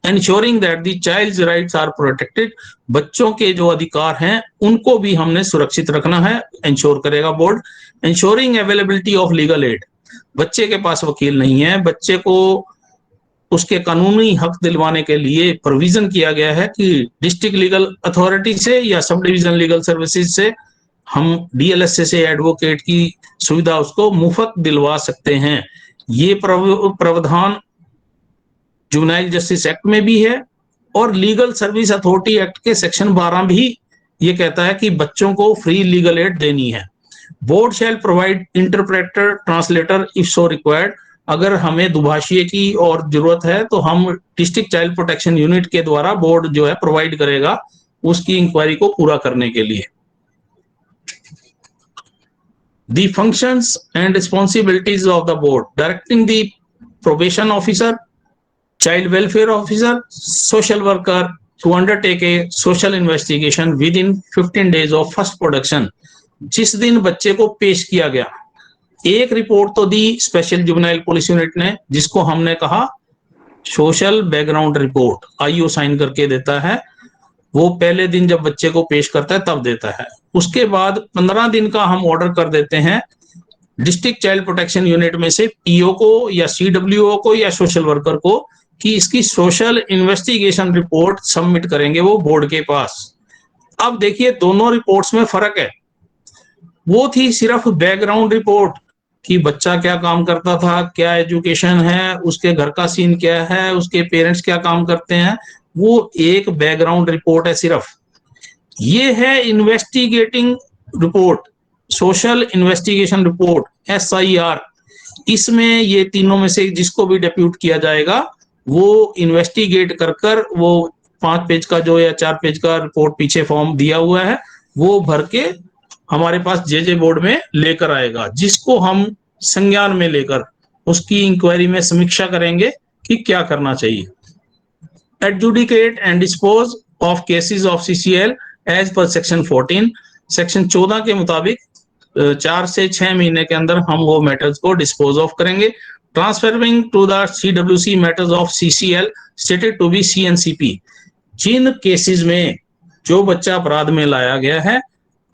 Ensuring that the child's rights are protected। बच्चों के जो अधिकार हैं उनको भी हमने सुरक्षित रखना है, इंश्योर करेगा board. Ensuring availability of legal aid। बच्चे के पास वकील नहीं है, बच्चे को उसके कानूनी हक दिलवाने के लिए प्रोविजन किया गया है कि डिस्ट्रिक्ट लीगल अथॉरिटी से या सब डिवीजन लीगल सर्विसेज से हम DLSA से एडवोकेट की सुविधा उसको मुफ्त दिलवा सकते हैं। ये प्रावधान जुवेनाइल जस्टिस एक्ट में भी है और लीगल सर्विस अथॉरिटी एक्ट के सेक्शन 12 भी ये कहता है कि बच्चों को फ्री लीगल एड देनी है। Board shell provide interpreter translator if so required. अगर हमें दुभाषीय की और जरूरत है तो हम डिस्ट्रिक्ट चाइल्ड प्रोटेक्शन यूनिट के द्वारा बोर्ड जो है प्रोवाइड करेगा उसकी इंक्वायरी को पूरा करने के लिए। The functions and responsibilities of the board: directing the probation officer, child welfare officer, social worker to undertake a social investigation within 15 days of first production। जिस दिन बच्चे को पेश किया गया, एक रिपोर्ट तो दी स्पेशल जुवेनाइल पुलिस यूनिट ने, जिसको हमने कहा social background report, IO sign करके देता है, वो पहले दिन जब बच्चे को पेश करता है तब देता है। उसके बाद 15 दिन का हम ऑर्डर कर देते हैं डिस्ट्रिक्ट चाइल्ड प्रोटेक्शन यूनिट में से PO को या CWO को या सोशल वर्कर को कि इसकी सोशल इन्वेस्टिगेशन रिपोर्ट सबमिट करेंगे वो बोर्ड के पास। अब देखिए दोनों रिपोर्ट्स में फर्क है। वो थी सिर्फ बैकग्राउंड रिपोर्ट कि बच्चा क्या काम करता था, क्या एजुकेशन है, उसके घर का सीन क्या है, उसके पेरेंट्स क्या काम करते हैं, वो एक बैकग्राउंड रिपोर्ट है सिर्फ। ये है investigating report, social investigation report SIR। इसमें ये तीनों में से जिसको भी डेप्यूट किया जाएगा वो इन्वेस्टिगेट कर वो 5 पेज का जो या 4 पेज का रिपोर्ट पीछे फॉर्म दिया हुआ है वो भर के हमारे पास JJ बोर्ड में लेकर आएगा, जिसको हम संज्ञान में लेकर उसकी इंक्वायरी में समीक्षा करेंगे कि क्या करना चाहिए। Adjudicate and dispose of cases of CCL as per section 14। Section 14 के मुताबिक 4 से 6 महीने के अंदर हम वो मैटर्स को डिस्पोज ऑफ करेंगे। Transferring to the CWC matters of CCL stated to be CNCP। जिन केसेस में जो बच्चा अपराध में लाया गया है,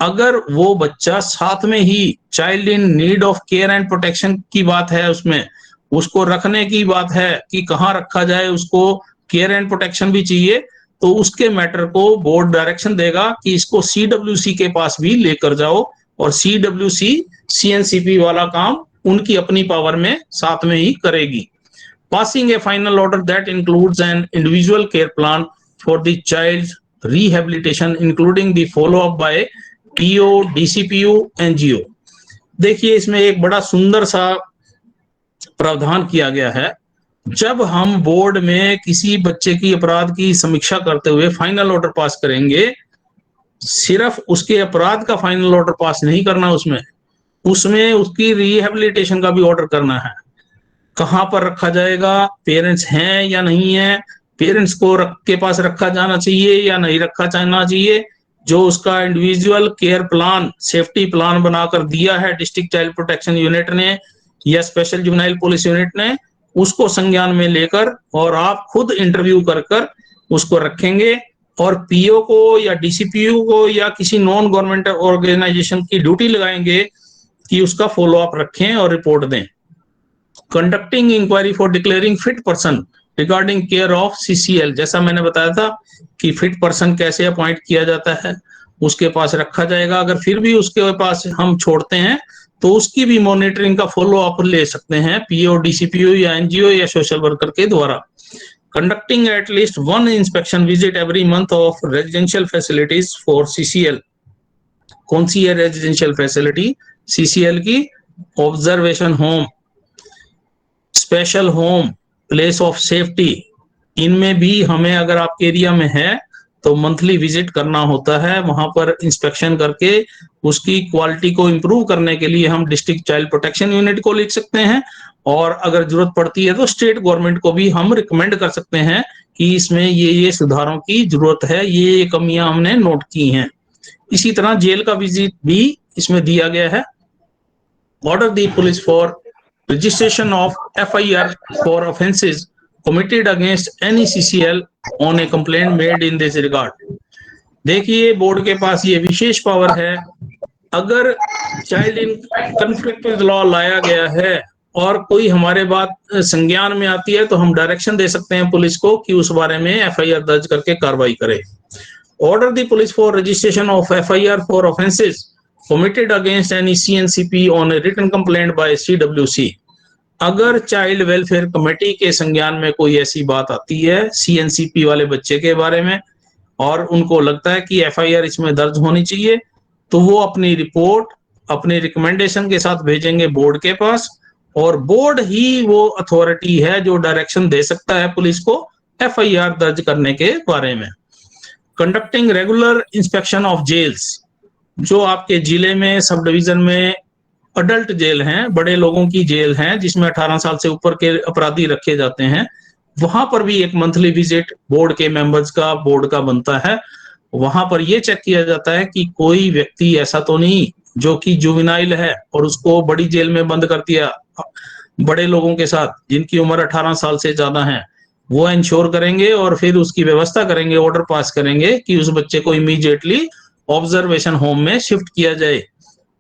अगर वो बच्चा साथ में ही child in need of care and protection की बात है, उसमें उसको रखने की बात है कि कहाँ रखा जाए, उसको केयर एंड प्रोटेक्शन भी चाहिए, तो उसके मैटर को बोर्ड डायरेक्शन देगा कि इसको CWC के पास भी लेकर जाओ और CWC CNCP वाला काम उनकी अपनी पावर में साथ में ही करेगी। Passing a final order that includes an individual care plan for the child's rehabilitation, including the follow-up by PO, DCPO, NGO। देखिए इसमें एक बड़ा सुंदर सा प्रावधान किया गया है। जब हम बोर्ड में किसी बच्चे की अपराध की समीक्षा करते हुए फाइनल ऑर्डर पास करेंगे, सिर्फ उसके अपराध का फाइनल ऑर्डर पास नहीं करना, उसमें उसकी रिहेबिलिटेशन का भी ऑर्डर करना है। कहाँ पर रखा जाएगा, पेरेंट्स हैं या नहीं है, पेरेंट्स को के पास रखा जाना चाहिए या नहीं रखा जाना चाहिए, जो उसका individual care plan, safety plan बनाकर दिया है डिस्ट्रिक्ट चाइल्ड प्रोटेक्शन यूनिट ने या स्पेशल जुवेनाइल पुलिस यूनिट ने, उसको संज्ञान में लेकर और आप खुद इंटरव्यू कर उसको रखेंगे और पीओ को या डीसीपीओ को या किसी नॉन गवर्नमेंट ऑर्गेनाइजेशन की ड्यूटी लगाएंगे कि उसका फॉलो अप रखें और रिपोर्ट दें। Conducting inquiry for declaring fit person regarding care of CCL, जैसा मैंने बताया था कि फिट पर्सन कैसे अपॉइंट किया जाता है, उसके पास रखा जाएगा। अगर फिर भी उसके पास हम छोड़ते हैं तो उसकी भी मॉनिटरिंग का फॉलो अप ले सकते हैं पीओ, डीसीपीओ या एनजीओ या सोशल वर्कर के द्वारा। Conducting at least 1 inspection visit every month of residential facilities for CCL। कौन सी है रेजिडेंशियल फैसिलिटी CCL की? Observation home, special home, place of safety, इनमें भी हमें अगर आपके एरिया में है तो मंथली विजिट करना होता है। वहां पर इंस्पेक्शन करके उसकी क्वालिटी को इंप्रूव करने के लिए हम डिस्ट्रिक्ट चाइल्ड प्रोटेक्शन यूनिट को लिख सकते हैं और अगर जरूरत पड़ती है तो स्टेट गवर्नमेंट को भी हम रिकमेंड कर सकते हैं कि इसमें ये सुधारों की जरूरत है, ये कमियां हमने नोट की हैं। इसी तरह जेल का विजिट भी इसमें दिया गया है। Order the police for registration of FIR for offences committed against any CCL on a complaint made in this regard। देखिए बोर्ड के पास ये विशेष पावर है, अगर child in conflict with law लाया गया है और कोई हमारे बात संज्ञान में आती है तो हम डायरेक्शन दे सकते हैं पुलिस को कि उस बारे में FIR दर्ज करके कार्रवाई करे। Order the police for registration of FIR for offences committed against any CNCP on a written complaint by CWC। अगर चाइल्ड वेलफेयर कमेटी के संज्ञान में कोई ऐसी बात आती है CNCP वाले बच्चे के बारे में और उनको लगता है कि FIR इसमें दर्ज होनी चाहिए, तो वो अपनी रिपोर्ट अपने रिकमेंडेशन के साथ भेजेंगे बोर्ड के पास और बोर्ड ही वो अथॉरिटी है जो डायरेक्शन दे सकता है पुलिस को FIR दर्ज करने के बारे में। Conducting regular inspection of jails, जो आपके जिले में सब डिवीजन में अडल्ट जेल हैं, बड़े लोगों की जेल हैं जिसमें 18 साल से ऊपर के अपराधी रखे जाते हैं, वहां पर भी एक मंथली विजिट बोर्ड के मेंबर्स का, बोर्ड का बनता है। वहां पर यह चेक किया जाता है कि कोई व्यक्ति ऐसा तो नहीं जो कि जुवेनाइल है और उसको बड़ी जेल में बंद कर दिया बड़े लोगों के साथ जिनकी उम्र 18 साल से ज्यादा है। वो इंश्योर करेंगे और फिर उसकी व्यवस्था करेंगे, ऑर्डर पास करेंगे कि उस बच्चे को इमीडिएटली ऑब्जर्वेशन होम में शिफ्ट किया जाए।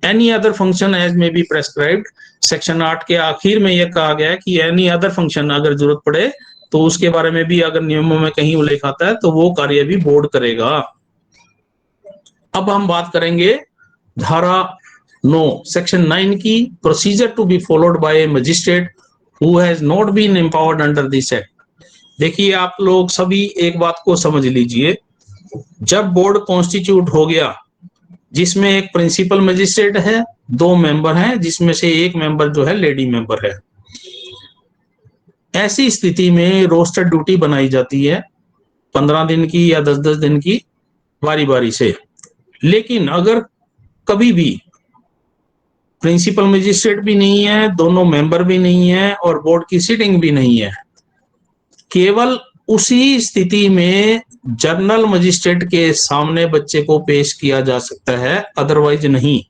एनी अदर फंक्शन एज में बी प्रेस्क्राइब्ड, सेक्शन 8 के आखिर में यह कहा गया है कि एनी अदर फंक्शन अगर जरूरत पड़े तो उसके बारे में भी अगर नियमों में कहीं उल्लेख आता है तो वो कार्य भी बोर्ड करेगा। अब हम बात करेंगे धारा 9 सेक्शन 9 की, procedure to be followed by a magistrate who has not been empowered under this act. देखिए आप लोग सभी एक बात को समझ लीजिए, जब बोर्ड कॉन्स्टिट्यूट हो गया जिसमें एक प्रिंसिपल मजिस्ट्रेट है, 2 मेंबर हैं जिसमें से एक मेंबर जो है लेडी मेंबर है, ऐसी स्थिति में रोस्टर ड्यूटी बनाई जाती है 15 दिन की या 10-10 दिन की बारी बारी से। लेकिन अगर कभी भी प्रिंसिपल मजिस्ट्रेट भी नहीं है, दोनों मेंबर भी नहीं है और बोर्ड की सीटिंग भी नहीं है, केवल उसी स्थिति में जनरल मजिस्ट्रेट के सामने बच्चे को पेश किया जा सकता है, अदरवाइज नहीं।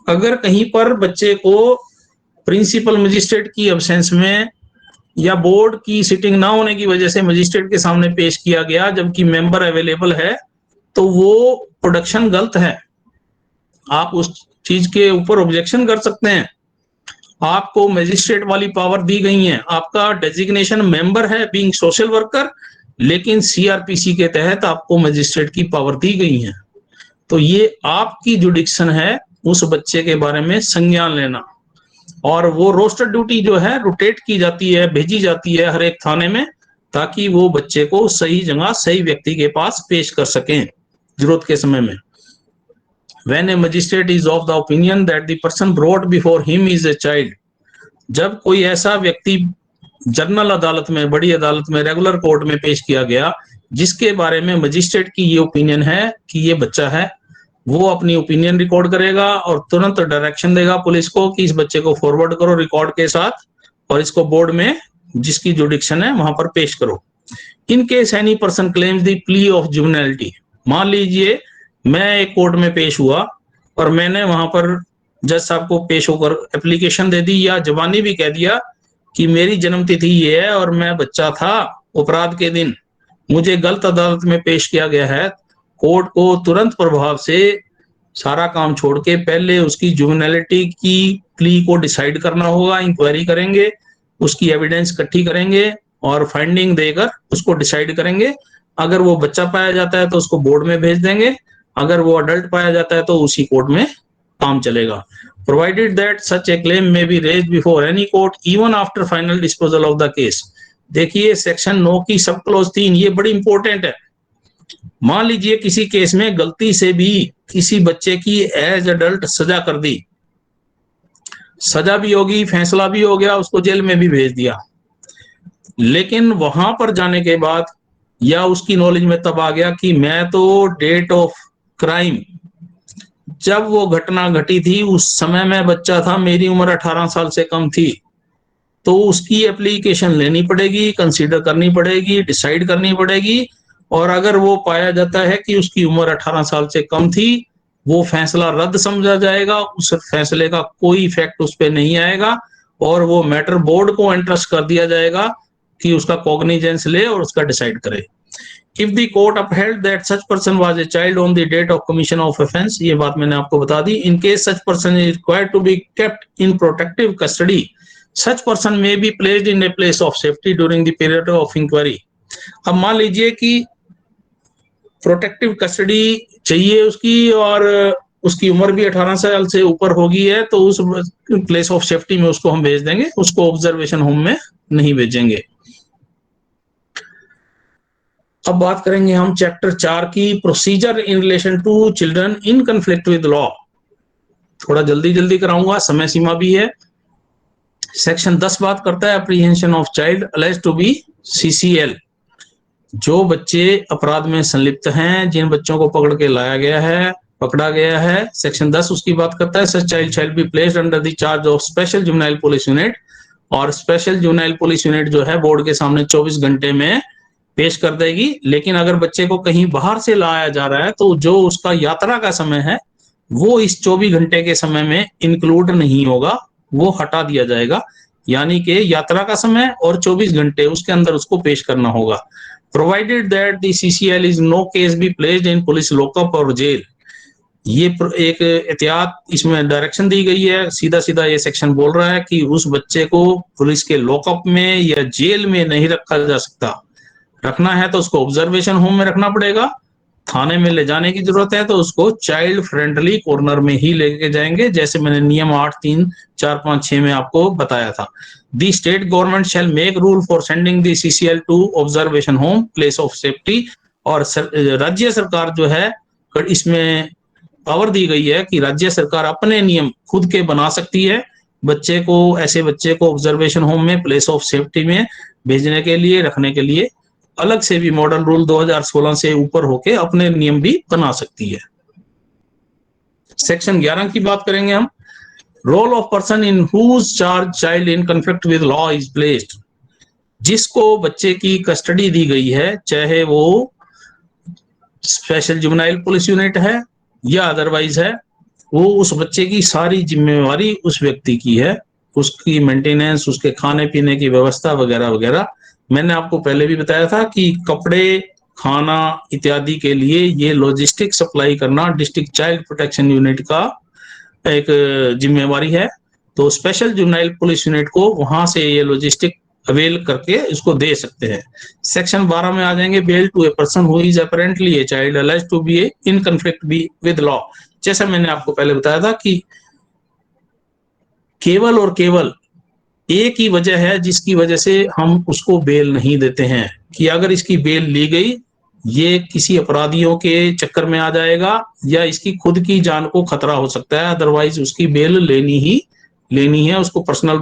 अगर कहीं पर बच्चे को प्रिंसिपल मजिस्ट्रेट की एब्सेंस में या बोर्ड की सीटिंग ना होने की वजह से मजिस्ट्रेट के सामने पेश किया गया जबकि मेंबर अवेलेबल है, तो वो प्रोडक्शन गलत है। आप उस चीज के ऊपर ऑब्जेक्शन कर सकते हैं। आपको मजिस्ट्रेट वाली पावर दी गई है, आपका डेजिग्नेशन मेंबर है बीइंग सोशल वर्कर, लेकिन CRPC के तहत आपको मजिस्ट्रेट की पावर दी गई है। तो ये आपकी जुडिक्शन है उस बच्चे के बारे में संज्ञान लेना, और वो रोस्टर ड्यूटी जो है रोटेट की जाती है, भेजी जाती है हर एक थाने में, ताकि वो बच्चे को सही जगह सही व्यक्ति के पास पेश कर सकें जरूरत के समय में। When a magistrate is of the opinion that the person brought before him is a child, जब कोई ऐसा व्यक्ति जनरल अदालत में, बड़ी अदालत में, रेगुलर कोर्ट में पेश किया गया जिसके बारे में मजिस्ट्रेट की ये ओपिनियन है कि ये बच्चा है, वो अपनी ओपिनियन रिकॉर्ड करेगा और तुरंत डायरेक्शन देगा पुलिस को कि इस बच्चे को फॉरवर्ड करो रिकॉर्ड के साथ और इसको बोर्ड में जिसकी जुडिक्शन है वहां पर पेश करो। In case any person claims the plea of juvenility, मान लीजिए मैं एक कोर्ट में पेश हुआ और मैंने वहां पर जज साहब को पेश होकर एप्लीकेशन दे दी या जबानी भी कह दिया कि मेरी जन्म तिथि ये है और मैं बच्चा था अपराध के दिन, मुझे गलत अदालत में पेश किया गया है, कोर्ट को तुरंत प्रभाव से सारा काम छोड़ के पहले उसकी जुवेनाइलिटी की प्ली को डिसाइड करना होगा। इंक्वायरी करेंगे, उसकी एविडेंस इकट्ठी करेंगे और फाइंडिंग देकर उसको डिसाइड करेंगे। अगर वो बच्चा पाया जाता है तो उसको बोर्ड में भेज देंगे, अगर वो अडल्ट पाया जाता है तो उसी कोर्ट में काम चलेगा। Provided that such A claim may be raised before any court even after final disposal of the case. देखिए सेक्शन 9 की सब क्लॉज 3 ये बड़ी इंपॉर्टेंट है। मान लीजिए किसी केस में गलती से भी किसी बच्चे की एज अडल्ट सजा कर दी, सजा भी होगी, फैसला भी हो गया, उसको जेल में भी भेज दिया, लेकिन वहां पर जाने के बाद या उसकी नॉलेज में तब आ गया कि मैं तो डेट ऑफ क्राइम, जब वो घटना घटी थी उस समय मैं बच्चा था, मेरी उम्र 18 साल से कम थी, तो उसकी एप्लीकेशन लेनी पड़ेगी, कंसीडर करनी पड़ेगी, डिसाइड करनी पड़ेगी। और अगर वो पाया जाता है कि उसकी उम्र 18 साल से कम थी, वो फैसला रद्द समझा जाएगा, उस फैसले का कोई इफेक्ट उस पर नहीं आएगा और वो मैटर बोर्ड को एंट्रस्ट कर दिया जाएगा कि उसका कॉग्निजेंस ले और उसका डिसाइड करे। If the court upheld that such person was a child on the date of commission of offence, ये बात मैंने आपको बता दी। In case such person is required to be kept in protective custody, such person may be placed in a place of safety during the period of inquiry। अब मान लीजिए कि protective custody चाहिए उसकी और उसकी उम्र भी 18 साल से ऊपर होगी है, तो उस प्लेस ऑफ सेफ्टी में उसको हम भेज देंगे, उसको ऑब्जर्वेशन होम में नहीं भेजेंगे। अब बात करेंगे हम चैप्टर 4 की, procedure in relation to children in conflict with law. थोड़ा जल्दी जल्दी कराऊंगा, समय सीमा भी है। सेक्शन 10 बात करता है apprehension of child alleged to be CCL, जो बच्चे अपराध में संलिप्त हैं, जिन बच्चों को पकड़ के लाया गया है, पकड़ा गया है, सेक्शन 10 उसकी बात करता है। Such child shall be placed under the charge of special juvenile police unit, और स्पेशल जुवेनाइल पुलिस यूनिट जो है बोर्ड के सामने 24 घंटे में पेश कर देगी। लेकिन अगर बच्चे को कहीं बाहर से लाया जा रहा है तो जो उसका यात्रा का समय है वो इस 24 घंटे के समय में इंक्लूड नहीं होगा, वो हटा दिया जाएगा। यानी कि यात्रा का समय और 24 घंटे उसके अंदर उसको पेश करना होगा। Provided that the CCL is no case be placed in police lockup और जेल, ये एक एहतियात इसमें डायरेक्शन दी गई है। सीधा सीधा ये सेक्शन बोल रहा है कि उस बच्चे को पुलिस के लॉकअप में या जेल में नहीं रखा जा सकता। रखना है तो उसको ऑब्जर्वेशन होम में रखना पड़ेगा, थाने में ले जाने की जरूरत है तो उसको चाइल्ड फ्रेंडली कॉर्नर में ही लेके जाएंगे, जैसे मैंने नियम 8, 3, 4, 5, 6 में आपको बताया था। The state government shall make rule for sending the CCL to observation home place of safety, और राज्य सरकार जो है इसमें पावर दी गई है कि राज्य सरकार अपने नियम खुद के बना सकती है, बच्चे को, ऐसे बच्चे को ऑब्जर्वेशन होम में प्लेस ऑफ सेफ्टी में भेजने के लिए, रखने के लिए अलग से भी मॉडल रूल 2016 से ऊपर होके अपने नियम भी बना सकती है। सेक्शन 11 की बात करेंगे हम। Role of person in whose charge child in conflict with law is placed, जिसको बच्चे की कस्टडी दी गई है, चाहे वो स्पेशल जुवेनाइल पुलिस यूनिट है या अदरवाइज है, वो उस बच्चे की सारी जिम्मेवारी उस व्यक्ति की है, उसकी मेंटेनेंस, उसके खाने पीने की व्यवस्था वगैरह वगैरह। मैंने आपको पहले भी बताया था कि कपड़े, खाना इत्यादि के लिए ये लॉजिस्टिक सप्लाई करना डिस्ट्रिक्ट चाइल्ड प्रोटेक्शन यूनिट का एक जिम्मेवारी है। तो स्पेशल जुवेनाइल पुलिस यूनिट को वहां से ये लॉजिस्टिक अवेल करके इसको दे सकते हैं। सेक्शन 12 में आ जाएंगे, bail to a person who is apparently a child alleged to be in conflict with law. जैसा मैंने आपको पहले बताया था कि केवल और केवल एक ही वजह है जिसकी वजह से हम उसको बेल नहीं देते हैं, कि अगर इसकी बेल ली गई ये किसी अपराधियों के चक्कर में आ जाएगा या इसकी खुद की जान को खतरा हो सकता है, अदरवाइज उसकी बेल लेनी है, उसको पर्सनल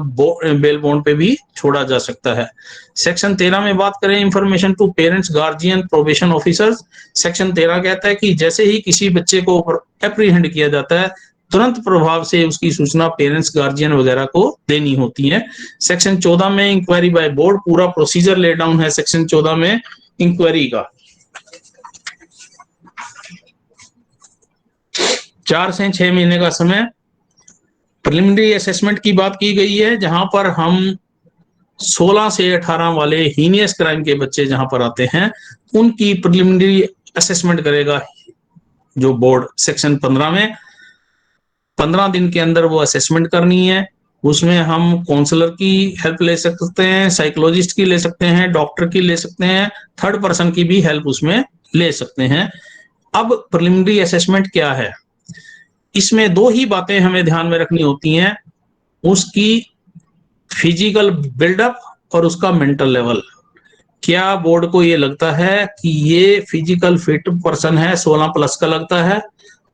बेल बॉन्ड पे भी छोड़ा जा सकता है। सेक्शन 13 में बात करें information to parents, guardian, probation officers, section 13 कहता है कि जैसे ही किसी बच्चे को एप्रीहेंड किया जाता है तुरंत प्रभाव से उसकी सूचना पेरेंट्स, गार्जियन वगैरह को देनी होती है। सेक्शन 14 में इंक्वायरी बाय बोर्ड, पूरा प्रोसीजर ले डाउन है सेक्शन 14 में इंक्वायरी का। 4 से 6 महीने का समय। प्रिलिमिनरी असेसमेंट की बात की गई है, जहां पर हम 16 से 18 वाले हीनियस क्राइम के बच्चे जहां पर आते हैं उनकी प्रिलिमिनरी असेसमेंट करेगा जो बोर्ड। सेक्शन 15 में 15 दिन के अंदर वो असेसमेंट करनी है। उसमें हम काउंसलर की हेल्प ले सकते हैं, साइकोलॉजिस्ट की ले सकते हैं, डॉक्टर की ले सकते हैं, थर्ड पर्सन की भी हेल्प उसमें ले सकते हैं। अब प्रिलिमिनरी असेसमेंट क्या है, इसमें 2 ही बातें हमें ध्यान में रखनी होती हैं, उसकी फिजिकल बिल्डअप और उसका मेंटल लेवल। क्या बोर्ड को ये लगता है कि ये फिजिकल फिट पर्सन है, 16 प्लस का लगता है,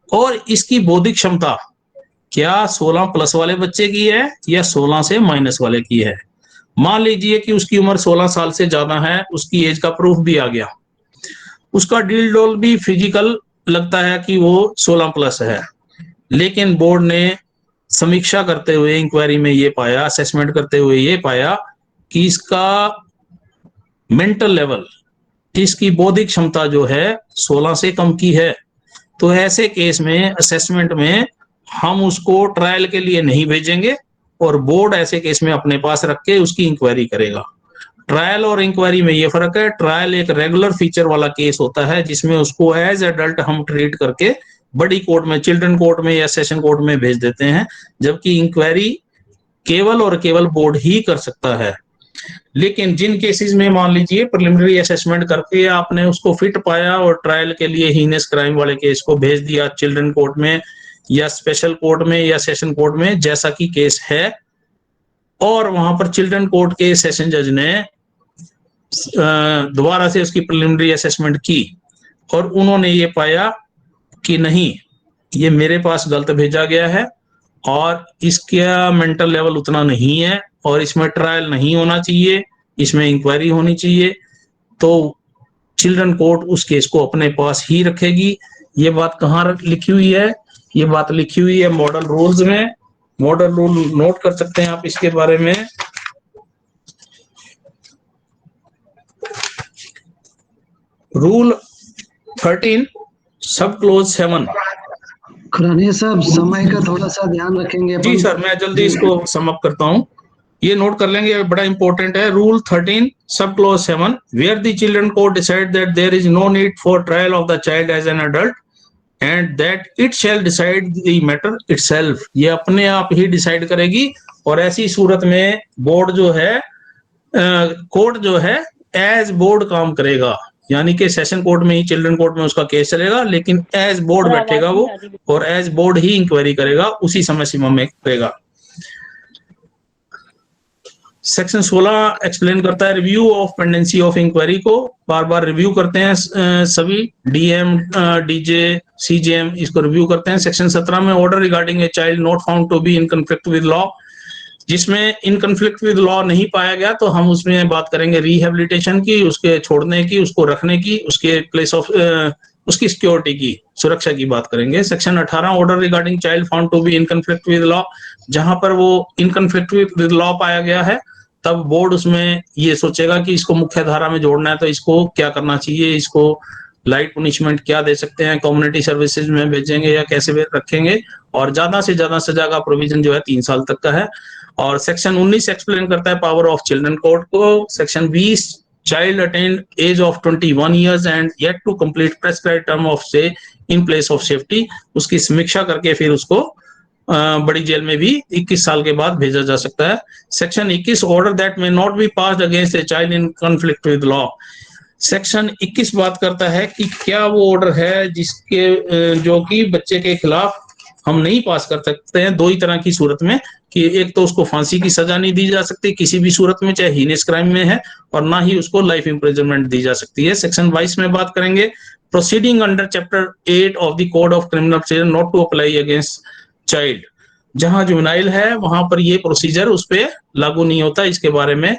और इसकी बौद्धिक क्षमता क्या 16 प्लस वाले बच्चे की है या 16 से माइनस वाले की है। मान लीजिए कि उसकी उम्र 16 साल से ज्यादा है, उसकी एज का प्रूफ भी आ गया, उसका डील डोल भी फिजिकल लगता है कि वो 16 प्लस है, लेकिन बोर्ड ने समीक्षा करते हुए इंक्वायरी में ये पाया, असेसमेंट करते हुए ये पाया कि इसका मेंटल लेवल, इसकी बौद्धिक क्षमता जो है 16 से कम की है। तो ऐसे केस में असेसमेंट में हम उसको ट्रायल के लिए नहीं भेजेंगे और बोर्ड ऐसे केस में अपने पास रख के उसकी इंक्वायरी करेगा। ट्रायल और इंक्वायरी में ये फर्क है, ट्रायल एक रेगुलर फीचर वाला केस होता है जिसमें उसको एज एडल्ट हम ट्रीट करके बड़ी कोर्ट में, चिल्ड्रन कोर्ट में या सेशन कोर्ट में भेज देते हैं, जबकि इंक्वायरी केवल और केवल बोर्ड ही कर सकता है। लेकिन जिन केसेस में मान लीजिए प्रिलिमिनरी असेसमेंट करके आपने उसको फिट पाया और ट्रायल के लिए हीनस क्राइम वाले केस को भेज दिया चिल्ड्रन कोर्ट में या स्पेशल कोर्ट में या सेशन कोर्ट में, जैसा कि केस है, और वहां पर चिल्ड्रन कोर्ट के सेशन जज ने दोबारा से उसकी प्रिलिमिनरी असेसमेंट की और उन्होंने ये पाया कि नहीं, ये मेरे पास गलत भेजा गया है और इसका मेंटल लेवल उतना नहीं है और इसमें ट्रायल नहीं होना चाहिए, इसमें इंक्वायरी होनी चाहिए, तो चिल्ड्रन कोर्ट उस केस को अपने पास ही रखेगी। ये बात कहाँ लिखी हुई है, ये बात लिखी हुई है मॉडल रूल्स में। मॉडल रूल नोट कर सकते हैं आप इसके बारे में। Rule 13 sub clause 7। खुरानी साहब समय का थोड़ा सा ध्यान रखेंगे। जी सर, मैं जल्दी इसको समअप करता हूँ, ये नोट कर लेंगे, बड़ा इंपॉर्टेंट है। Rule 13 sub clause 7, where the children court decide that there is no need for trial of the child as an adult and that it shall decide the matter itself, ये अपने आप ही decide करेगी। और ऐसी सूरत में board जो है, court जो है एज बोर्ड काम करेगा, यानी कि सेशन कोर्ट में ही, चिल्ड्रन कोर्ट में उसका केस चलेगा, लेकिन एज बोर्ड बैठेगा वो और एज बोर्ड ही इंक्वायरी करेगा, उसी समय सीमा में करेगा। सेक्शन 16 एक्सप्लेन करता है review of pendency of inquiry को, बार बार रिव्यू करते हैं सभी डीएम, डीजे, सीजेएम इसको रिव्यू करते हैं। सेक्शन 17 में order regarding a child not found to be in conflict with law, जिसमें इन कन्फ्लिक्ट विद लॉ नहीं पाया गया तो हम उसमें बात करेंगे रिहेबिलिटेशन की, उसके छोड़ने की, उसको रखने की, उसके प्लेस ऑफ उसकी सिक्योरिटी की, सुरक्षा की बात करेंगे। Section 18 order regarding child found to be in conflict with law, जहां पर वो इन कन्फ्लिक्ट विद लॉ पाया गया है तब बोर्ड उसमें ये सोचेगा कि इसको मुख्य धारा में जोड़ना है तो इसको क्या करना चाहिए, इसको लाइट पनिशमेंट क्या दे सकते हैं, कम्युनिटी सर्विसेज में भेजेंगे या कैसे रखेंगे, और ज्यादा से ज्यादा सजा का प्रोविजन जो है 3 साल तक का है। और सेक्शन 19 एक्सप्लेन करता है पावर ऑफ चिल्ड्रन कोर्ट को। Section 20 child attain age of 21 years and yet to complete prescribed term of stay in place of safety, उसकी समीक्षा करके फिर उसको बड़ी जेल में भी 21 साल के बाद भेजा जा सकता है। Section 21 order that may not be passed against a child in conflict with law, section 21 बात करता है कि क्या वो ऑर्डर है जिसके जो कि बच्चे के खिलाफ हम नहीं पास कर सकते हैं। दो ही तरह की सूरत में, कि एक तो उसको फांसी की सजा नहीं दी जा सकती किसी भी सूरत में, चाहे हीनियस क्राइम में है, और ना ही उसको लाइफ इम्प्रिजनमेंट दी जा सकती है। सेक्शन 22 में बात करेंगे, proceeding under chapter 8 of the code of criminal procedure not to apply against child. जहां जुवेनाइल है वहां पर ये प्रोसीजर उस पर लागू नहीं होता, इसके बारे में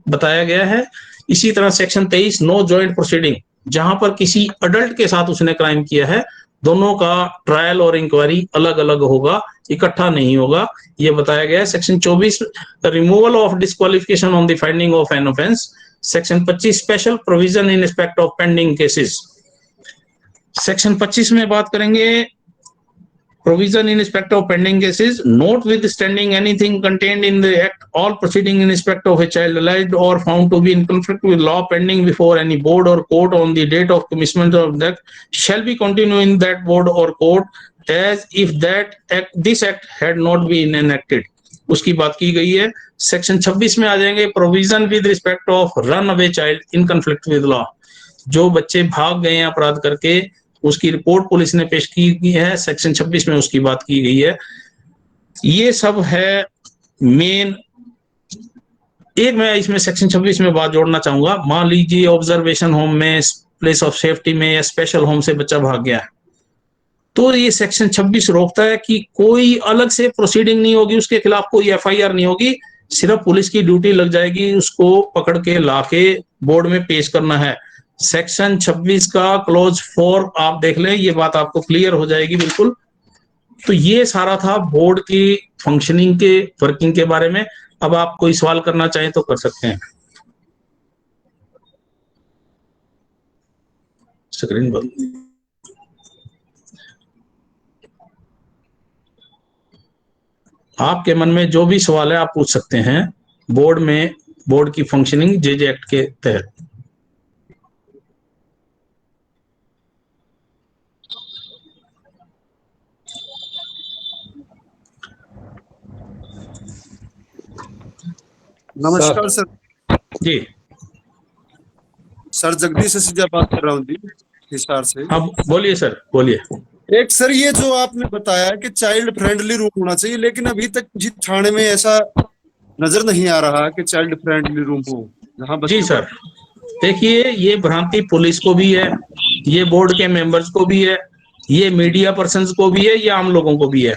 बताया गया है। इसी तरह सेक्शन 23 नो जॉइंट प्रोसीडिंग, जहां पर किसी अडल्ट के साथ उसने क्राइम किया है, दोनों का ट्रायल और इंक्वायरी अलग अलग होगा, इकट्ठा नहीं होगा, ये बताया गया है। Section 24 removal of disqualification on the finding of an offence. Section 25 special provision in respect of pending cases. Section 25 में बात करेंगे provision in respect of pending cases, notwithstanding anything contained in the act, all proceeding in respect of a child alleged or found to be in conflict with law pending before any board or court on the date of commencement of that shall be continued in that board or court as if this act had not been enacted। उसकी बात की गई है। Section 26 में आ जाएंगे, provision with respect of run away child in conflict with law, जो बच्चे भाग गए हैं अपराध करके, उसकी रिपोर्ट पुलिस ने पेश की है, सेक्शन 26 में उसकी बात की गई है। ये सब है मेन। एक मैं इसमें सेक्शन 26 में बात जोड़ना चाहूंगा, मान लीजिए ऑब्जर्वेशन होम में, प्लेस ऑफ सेफ्टी में या स्पेशल होम से बच्चा भाग गया है, तो ये सेक्शन 26 रोकता है कि कोई अलग से प्रोसीडिंग नहीं होगी, उसके खिलाफ कोई एफआईआर नहीं होगी, सिर्फ पुलिस की ड्यूटी लग जाएगी, उसको पकड़ के लाके बोर्ड में पेश करना है। सेक्शन 26 का क्लोज 4 आप देख लें, ये बात आपको क्लियर हो जाएगी बिल्कुल। तो ये सारा था बोर्ड की फंक्शनिंग के, वर्किंग के बारे में। अब आप कोई सवाल करना चाहें तो कर सकते हैं। स्क्रीन बंद। आपके मन में जो भी सवाल है आप पूछ सकते हैं बोर्ड में, बोर्ड की फंक्शनिंग जेजे एक्ट के तहत। नमस्कार सर। जी सर जगदीश सिजा बात कर रहा हूँ जी, हिसार से। हाँ बोलिए सर, बोलिए। एक सर, ये जो आपने बताया कि चाइल्ड फ्रेंडली रूम होना चाहिए, लेकिन अभी तक जी थाने में ऐसा नजर नहीं आ रहा कि चाइल्ड फ्रेंडली रूम हो जहाँ जी सर, देखिए ये भ्रांति पुलिस को भी है, ये बोर्ड के मेंबर्स को भी है, ये मीडिया पर्संस को भी है, ये आम लोगों को भी है।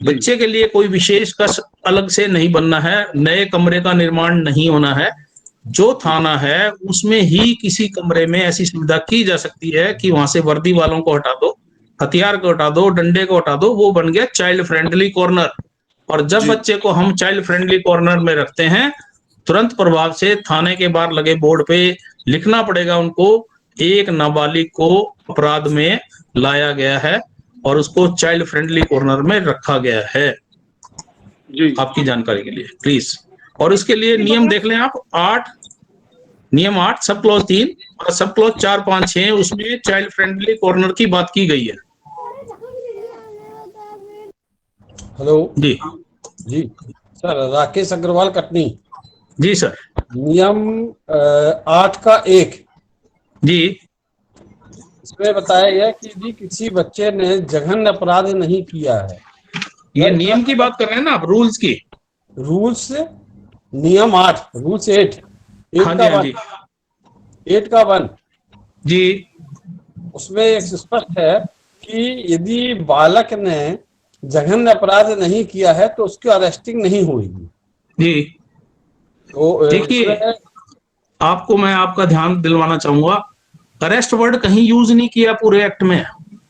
बच्चे के लिए कोई विशेष कस अलग से नहीं बनना है, नए कमरे का निर्माण नहीं होना है। जो थाना है उसमें ही किसी कमरे में ऐसी सुविधा की जा सकती है कि वहां से वर्दी वालों को हटा दो, हथियार को हटा दो, डंडे को हटा दो, वो बन गया चाइल्ड फ्रेंडली कॉर्नर। और जब बच्चे को हम चाइल्ड फ्रेंडली कॉर्नर में रखते हैं, तुरंत प्रभाव से थाने के बाहर लगे बोर्ड पे लिखना पड़ेगा उनको, एक नाबालिग को अपराध में लाया गया है और उसको चाइल्ड फ्रेंडली कॉर्नर में रखा गया है जी। आपकी जानकारी के लिए प्लीज। और इसके लिए नियम देख लें आप, नियम 8 सब क्लॉज 3 और सब क्लॉज 4, 5, 6, उसमें चाइल्ड फ्रेंडली कॉर्नर की बात की गई है। हेलो जी जी सर, राकेश अग्रवाल कटनी। जी सर। नियम 8 का 1 जी, इसमें बताया गया कि जी किसी बच्चे ने जघन्य अपराध नहीं किया है। ये नियम की बात कर रहे हैं ना आप, रूल्स की? रूल्स नियम 8, रूल्स 8 हाँ जी, हाँ जी। 8 का 1 जी, उसमें एक स्पष्ट है कि यदि बालक ने जघन्य अपराध नहीं किया है तो उसकी अरेस्टिंग नहीं होगी जी। तो देखिए आपको मैं आपका ध्यान दिलवाना चाहूंगा, अरेस्ट वर्ड कहीं यूज नहीं किया पूरे एक्ट में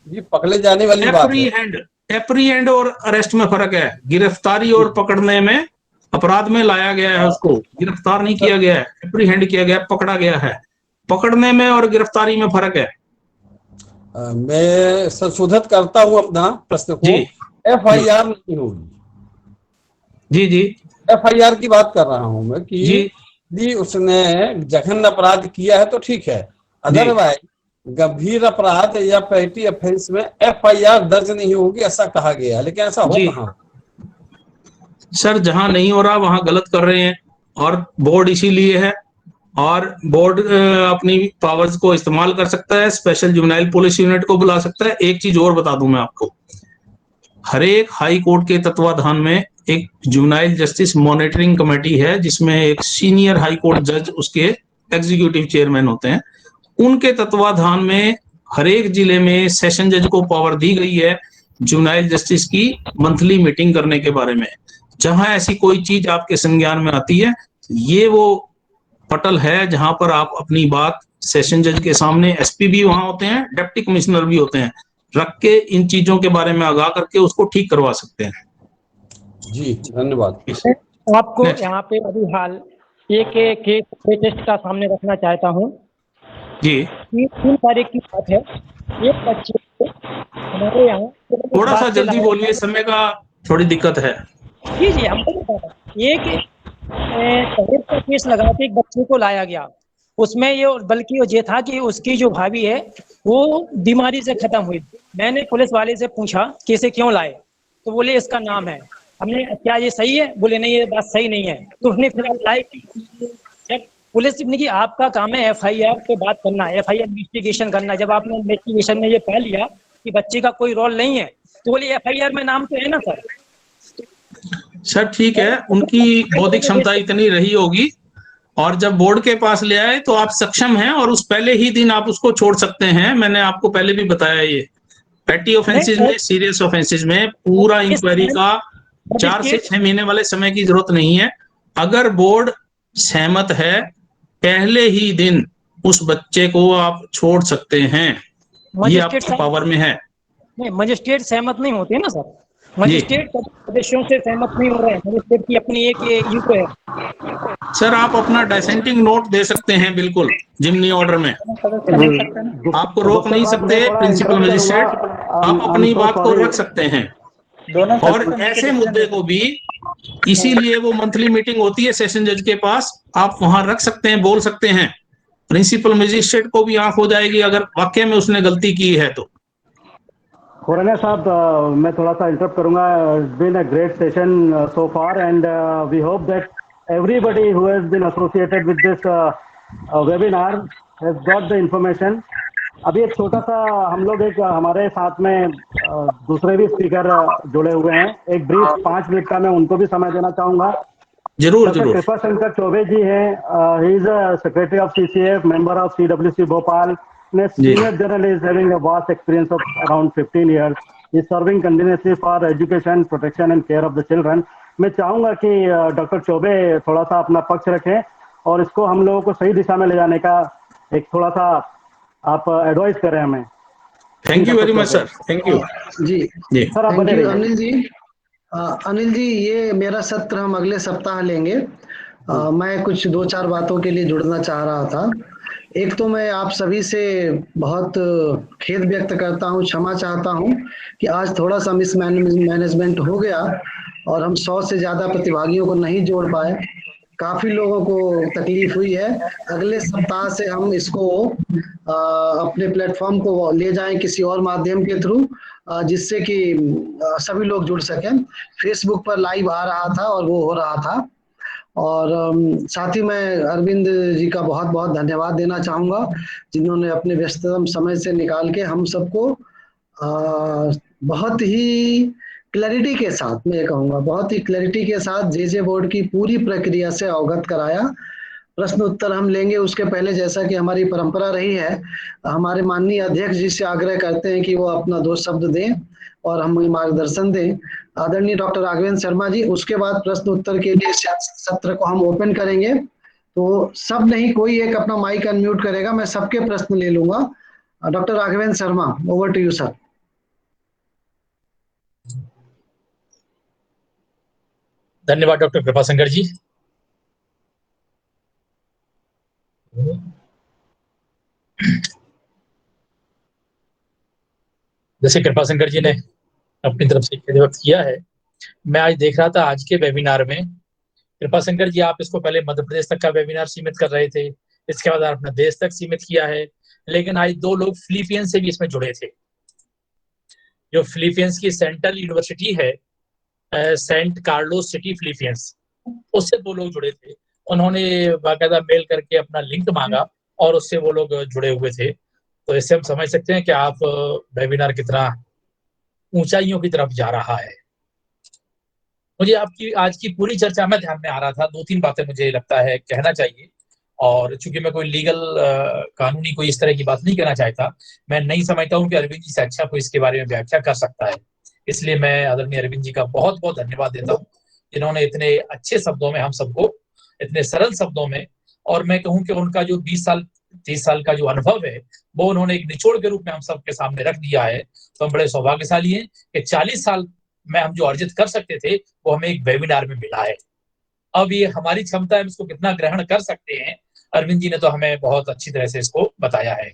जी। पकड़े जाने वाली बात है। एप्रीहेंड और अरेस्ट में फर्क है। गिरफ्तारी और पकड़ने में, अपराध में लाया गया है उसको, गिरफ्तार नहीं किया गया है, एप्रीहेंड किया गया, पकड़ा गया है। पकड़ने में और गिरफ्तारी में फर्क है। मैं संशोधित करता हूं अपना प्रश्न को, एफआईआर नहीं होगी। जी जी, एफआईआर की बात कर रहा हूं मैं कि यदि उसने जघन्य अपराध किया है तो ठीक है, अदरवाइज गंभीर अपराध या पेटी ऑफेंस में एफआईआर दर्ज नहीं होगी, ऐसा कहा गया। लेकिन ऐसा हो कहां? सर जहां नहीं हो रहा वहां गलत कर रहे हैं, और बोर्ड इसीलिए है और बोर्ड अपनी पावर्स को इस्तेमाल कर सकता है, स्पेशल जुवेनाइल पुलिस यूनिट को बुला सकता है। एक चीज और बता दूं मैं आपको, हर एक हाई कोर्ट के तत्वाधान में एक जुवेनाइल जस्टिस मॉनिटरिंग कमेटी है, जिसमें एक सीनियर हाई कोर्ट जज उसके एग्जीक्यूटिव चेयरमैन होते हैं। उनके तत्वाधान में हर एक जिले में सेशन जज को पावर दी गई है जुवेनाइल जस्टिस की मंथली मीटिंग करने के बारे में। जहां ऐसी कोई चीज आपके संज्ञान में आती है, ये वो पटल है जहां पर आप अपनी बात सेशन जज के सामने, एसपी भी वहां होते हैं, डिप्टी कमिश्नर भी होते हैं, रख के इन चीजों के बारे में आगाह करके उसको ठीक करवा सकते हैं। जी धन्यवाद। आपको यहाँ पे अभी हाल एक केस टेस्ट का सामने रखना चाहता हूँ जी। 3 तारीख की बात है, एक बच्चे को हमारे यहाँ थोड़ा सा जल्दी बोलिए, समय का थोड़ी दिक्कत है। जी जी हमको बता रहा, एक दहेज का केस लगा के एक बच्चे को लाया गया। उसमें ये बल्कि ये था कि उसकी जो भाभी है वो बीमारी से खत्म हुई। मैंने पुलिस वाले से पूछा कि इसे क्यों लाए, तो बोले इसका नाम है। हमने क्या ये सही है? बोले नहीं, ये बात सही नहीं है। तो उसने फिर अप्लाई की। जब पुलिस ने कि आपका काम है एफआईआर पे बात करना, एफआईआर इन्वेस्टिगेशन करना। जब आपने इन्वेस्टिगेशन में ये पा लिया कि बच्चे का कोई रोल नहीं है, तो बोले एफआईआर में नाम तो है ना सर। सर ठीक है, उनकी बौद्धिक क्षमता इतनी रही होगी, और जब बोर्ड के पास ले आए तो आप सक्षम हैं, और उस पहले ही दिन आप उसको छोड़ सकते हैं। मैंने आपको पहले भी बताया, ये पेटी ऑफेंसेस में, सीरियस ऑफेंसेस में पूरा इंक्वायरी का 4 से 6 महीने वाले समय की जरूरत नहीं है। अगर बोर्ड सहमत है, पहले ही दिन उस बच्चे को आप छोड़ सकते हैं, ये आपकी पावर में है। नहीं, मजिस्ट्रेट सहमत नहीं होते ना सर। मजिस्ट्रेट सदस्यों से सहमत नहीं हो रहे हैं। मजिस्ट्रेट की अपनी एक ईगो है। सर आप अपना डिसेंटिंग नोट दे सकते हैं, बिल्कुल जिमनी ऑर्डर में आपको रोक नहीं सकते प्रिंसिपल मजिस्ट्रेट, आप अपनी बात को रख सकते हैं। और ऐसे मुद्दे को भी, इसीलिए वो मंथली मीटिंग होती है सेशन जज के पास, आप वहां रख सकते हैं, बोल सकते हैं। प्रिंसिपल मजिस्ट्रेट को भी आंख हो जाएगी अगर वाकई में उसने गलती की है तो। खुराना साहब, मैं थोड़ा सा इंटरप्ट करूंगा। It's been a great session so far, and we hope that everybody who has been associated with this webinar has got the information. अभी एक छोटा सा हम लोग एक हमारे साथ में दूसरे भी स्पीकर जुड़े हुए हैं, एक ब्रीफ 5 मिनट का मैं उनको भी समय देना चाहूंगा। जरूर जरूर। कृपा शंकर चौबे जी हैं, he is a secretary of CCF, member of CWC Bhopal, senior journalist having a vast experience of around 15 years. He is serving continuously for education, protection and care of the children. मैं चाहूंगा कि डॉक्टर चौबे थोड़ा सा अपना पक्ष रखें और इसको हम लोगों को सही दिशा में ले जाने का एक थोड़ा सा आप एडवाइस करें हमें। Thank you very much sir. Thank you जी जी सर, आप बने रहिए। अनिल जी। अनिल जी, ये मेरा सत्र हम अगले सप्ताह लेंगे। मैं कुछ 2-4 बातों के लिए जुड़ना चाह रहा था। एक तो मैं आप सभी से बहुत खेद व्यक्त करता हूँ, क्षमा चाहता हूँ कि आज थोड़ा सा मिसमैनेजमेंट हो गया और हम 100 से ज्यादा प्रतिभागियों को नहीं जोड़ पाए। काफी लोगों को तकलीफ हुई है। अगले सप्ताह से हम इसको अपने प्लेटफॉर्म को ले जाएं किसी और माध्यम के थ्रू, जिससे कि सभी लोग जुड़ सकें। फेसबुक पर लाइव आ रहा था और वो हो रहा था। और साथ ही मैं अरविंद जी का बहुत बहुत धन्यवाद देना चाहूँगा, जिन्होंने अपने व्यस्ततम समय से निकाल के हम सबको बहुत ही क्लैरिटी के साथ, मैं कहूँगा बहुत ही क्लैरिटी के साथ जे बोर्ड की पूरी प्रक्रिया से अवगत कराया। प्रश्न उत्तर हम लेंगे, उसके पहले जैसा कि हमारी परंपरा रही है, हमारे माननीय अध्यक्ष जी से आग्रह करते हैं कि वो अपना 2 शब्द दें और हमें मार्गदर्शन दें। आदरणीय डॉक्टर राघवेंद्र शर्मा जी, उसके बाद प्रश्न उत्तर के लिए सत्र को हम ओपन करेंगे। तो सब नहीं, कोई एक अपना माइक अनम्यूट करेगा, मैं सबके प्रश्न ले लूंगा। Doctor Raghavendra Sharma, over to you sir. धन्यवाद डॉक्टर कृपाशंकर जी। जैसे कृपाशंकर जी ने अपनी तरफ से खेद व्यक्त किया है, मैं आज देख रहा था आज के वेबिनार में, कृपाशंकर जी आप इसको पहले मध्य प्रदेश तक का वेबिनार सीमित कर रहे थे, इसके बाद आपने देश तक सीमित किया है, लेकिन आज 2 लोग फिलीपींस से भी इसमें जुड़े थे। जो फिलीपींस की सेंट्रल यूनिवर्सिटी है, सेंट कार्लोस सिटी फिलीपींस, उससे 2 लोग जुड़े थे उन्होंने बाकायदा मेल करके अपना लिंक मांगा और उससे वो लोग जुड़े हुए थे। तो इससे हम समझ सकते हैं कि आप वेबिनार कितना ऊंचाइयों की तरफ जा रहा है। मुझे आपकी आज की पूरी चर्चा में ध्यान में आ रहा था, 2-3 बातें मुझे लगता है कहना चाहिए। और चूंकि मैं कोई लीगल कानूनी कोई इस तरह की बात नहीं कहना चाहता, मैं नहीं समझता हूं कि अरविंद जी से अच्छा कोई इसके बारे में व्याख्या कर सकता है। इसलिए मैं आदरणीय अरविंद जी का बहुत बहुत धन्यवाद देता हूं, जिन्होंने इतने अच्छे शब्दों में हम सबको, इतने सरल शब्दों में, और मैं कहूं कि उनका जो 20 साल 30 साल का जो अनुभव है वो उन्होंने एक निचोड़ के रूप में हम सबके सामने रख दिया है। तो हम बड़े सौभाग्यशाली हैं कि 40 साल में हम जो अर्जित कर सकते थे वो हमें एक वेबिनार में मिला है। अब ये हमारी क्षमता है, हम इसको कितना ग्रहण कर सकते हैं, अरविंद जी ने तो हमें बहुत अच्छी तरह से इसको बताया है।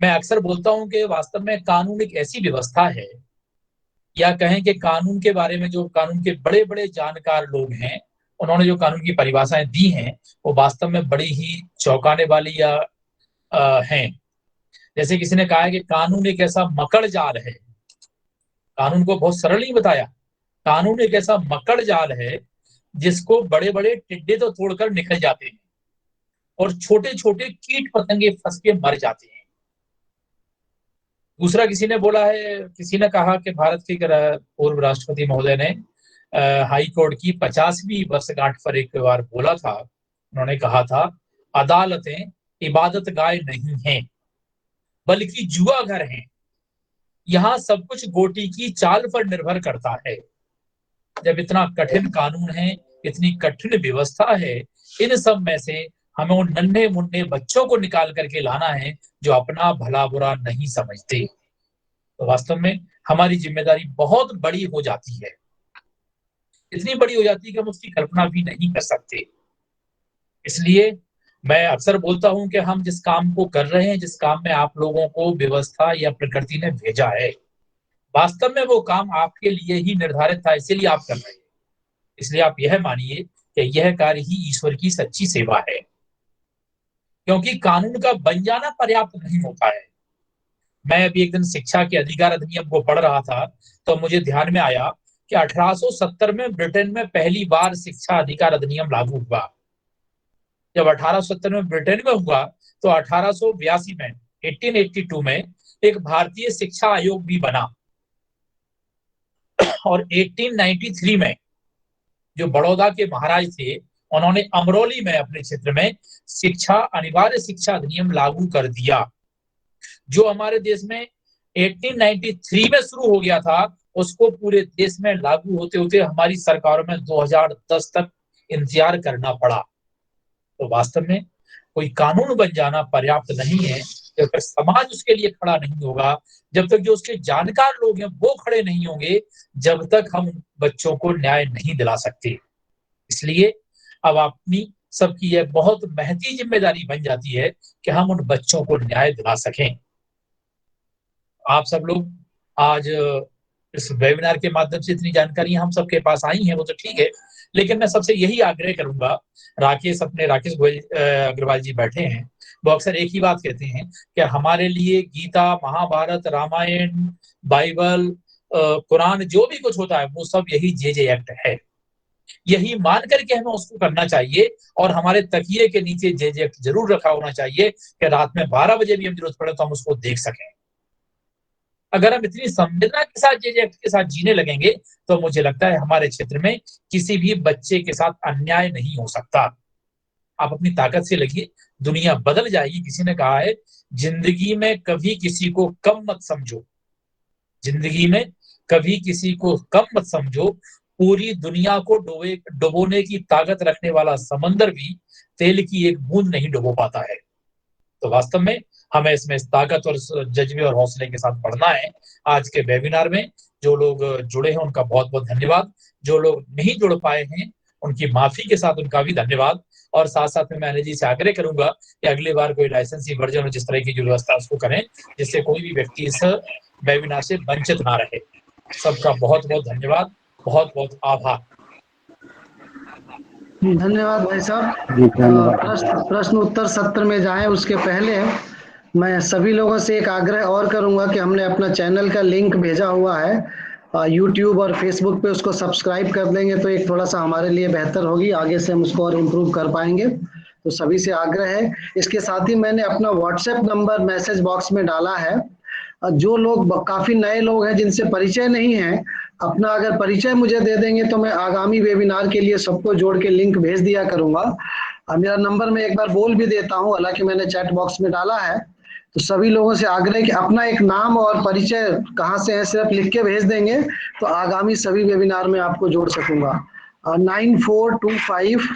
मैं अक्सर बोलता हूं कि वास्तव में कानून एक ऐसी व्यवस्था है, या कहें कि कानून के बारे में जो कानून के बड़े बड़े जानकार लोग हैं, उन्होंने जो कानून की परिभाषाएं दी हैं वो वास्तव में बड़ी ही चौंकाने वाली या हैं। जैसे किसी ने कहा है कि कानून एक ऐसा मकड़ जाल है। कानून को बहुत सरल नहीं बताया, कानून एक ऐसा मकड़ जाल है जिसको बड़े बड़े टिड्डे तो तोड़कर निकल जाते हैं और छोटे छोटे कीट पतंगे फंस के मर जाते हैं। दूसरा किसी ने बोला है, किसी ने कहा कि भारत के पूर्व राष्ट्रपति महोदय ने हाई कोर्ट की 50वीं वर्षगांठ पर एक बार बोला था, उन्होंने कहा था, अदालतें इबादत गाह नहीं हैं बल्कि जुआ घर हैं, यहाँ सब कुछ गोटी की चाल पर निर्भर करता है। जब इतना कठिन कानून है, इतनी कठिन व्यवस्था है, इन सब में से हमें उन नन्हे मुन्ने बच्चों को निकाल करके लाना है जो अपना भला बुरा नहीं समझते। तो वास्तव में हमारी जिम्मेदारी बहुत बड़ी हो जाती है, इतनी बड़ी हो जाती है कि हम उसकी कल्पना भी नहीं कर सकते। इसलिए मैं अक्सर बोलता हूं कि हम जिस काम को कर रहे हैं, जिस काम में आप लोगों को व्यवस्था या प्रकृति ने भेजा है, वास्तव में वो काम आपके लिए ही निर्धारित था, इसीलिए आप कर रहे हैं। इसलिए आप यह मानिए कि यह कार्य ही ईश्वर की सच्ची सेवा है, क्योंकि कानून का बन जाना पर्याप्त नहीं होता है। मैं अभी एक दिन शिक्षा के अधिकार अधिनियम को पढ़ रहा था तो मुझे ध्यान में आया कि 1870 में ब्रिटेन में पहली बार शिक्षा अधिकार अधिनियम लागू हुआ। जब 1870 में ब्रिटेन में हुआ तो 1882 में 1882 में एक भारतीय शिक्षा आयोग भी बना, और 1893 में जो बड़ौदा के महाराज थे उन्होंने अमरोली में अपने क्षेत्र में अनिवार्य शिक्षा अधिनियम लागू कर दिया। जो हमारे देश में 1893 में शुरू हो गया था, उसको पूरे देश में लागू होते होते हमारी सरकारों में 2010 तक इंतजार करना पड़ा। तो वास्तव में कोई कानून बन जाना पर्याप्त नहीं है जब तक समाज उसके लिए खड़ा नहीं होगा, जब तक जो उसके जानकार लोग हैं वो खड़े नहीं होंगे, जब तक हम बच्चों को न्याय नहीं दिला सकते। इसलिए अब अपनी सबकी यह बहुत महती जिम्मेदारी बन जाती है कि हम उन बच्चों को न्याय दिला सकें। आप सब लोग आज इस वेबिनार के माध्यम से इतनी जानकारी हम सबके पास आई है, वो तो ठीक है, लेकिन मैं सबसे यही आग्रह करूंगा, राकेश अग्रवाल जी बैठे हैं, वो अक्सर एक ही बात कहते हैं कि हमारे लिए गीता, महाभारत, रामायण, बाइबल, कुरान, जो भी कुछ होता है वो सब यही जे एक्ट है। यही मान करके हमें उसको करना चाहिए, और हमारे तकिए के नीचे जे एक्ट जरूर रखा होना चाहिए कि रात में 12 बजे भी हम जरूरत पड़े तो हम उसको देख सकें। अगर हम इतनी संवेदना के साथ जे एक्ट के साथ जीने लगेंगे तो मुझे लगता है हमारे क्षेत्र में किसी भी बच्चे के साथ अन्याय नहीं हो सकता। आप अपनी ताकत से लगिए, दुनिया बदल जाएगी। किसी ने कहा है, जिंदगी में कभी किसी को कम मत समझो, जिंदगी में कभी किसी को कम मत समझो, पूरी दुनिया को डुबोने की ताकत रखने वाला समंदर भी तेल की एक बूंद नहीं डुबो पाता है। तो वास्तव में हमें इसमें ताकत और जज्बे और हौसले के साथ पढ़ना है। आज के वेबिनार में जो लोग जुड़े हैं उनका बहुत बहुत धन्यवाद, जो लोग नहीं जुड़ पाए हैं उनकी माफी के साथ उनका भी धन्यवाद। और साथ साथ में मैं अनिल जी से आग्रह करूंगा कि अगली बार कोई लाइसेंसी वर्जन हो, जिस तरह की जो व्यवस्था उसको करें, जिससे कोई भी व्यक्ति इस वेबिनार से वंचित ना रहे। सबका बहुत बहुत धन्यवाद, बहुत बहुत आभार। धन्यवाद भाई साहब। प्रश्न उत्तर सत्र में जाएं उसके पहले मैं सभी लोगों से एक आग्रह और करूंगा कि हमने अपना चैनल का लिंक भेजा हुआ है, यूट्यूब और फेसबुक पे उसको सब्सक्राइब कर देंगे तो एक थोड़ा सा हमारे लिए बेहतर होगी, आगे से हम उसको और इम्प्रूव कर पाएंगे। तो सभी से आग्रह है। इसके साथ ही मैंने अपना व्हाट्सएप नंबर मैसेज बॉक्स में डाला है। जो लोग काफी नए लोग हैं जिनसे परिचय नहीं है, अपना अगर परिचय मुझे दे देंगे तो मैं आगामी वेबिनार के लिए सबको जोड़ के लिंक भेज दिया करूंगा। मेरा नंबर मैं एक बार बोल भी देता हूं, हालांकि मैंने चैट बॉक्स में डाला है। तो सभी लोगों से आग्रह कि अपना एक नाम और परिचय कहाँ से है सिर्फ लिख के भेज देंगे तो आगामी सभी वेबिनार में आपको जोड़ सकूंगा। 9425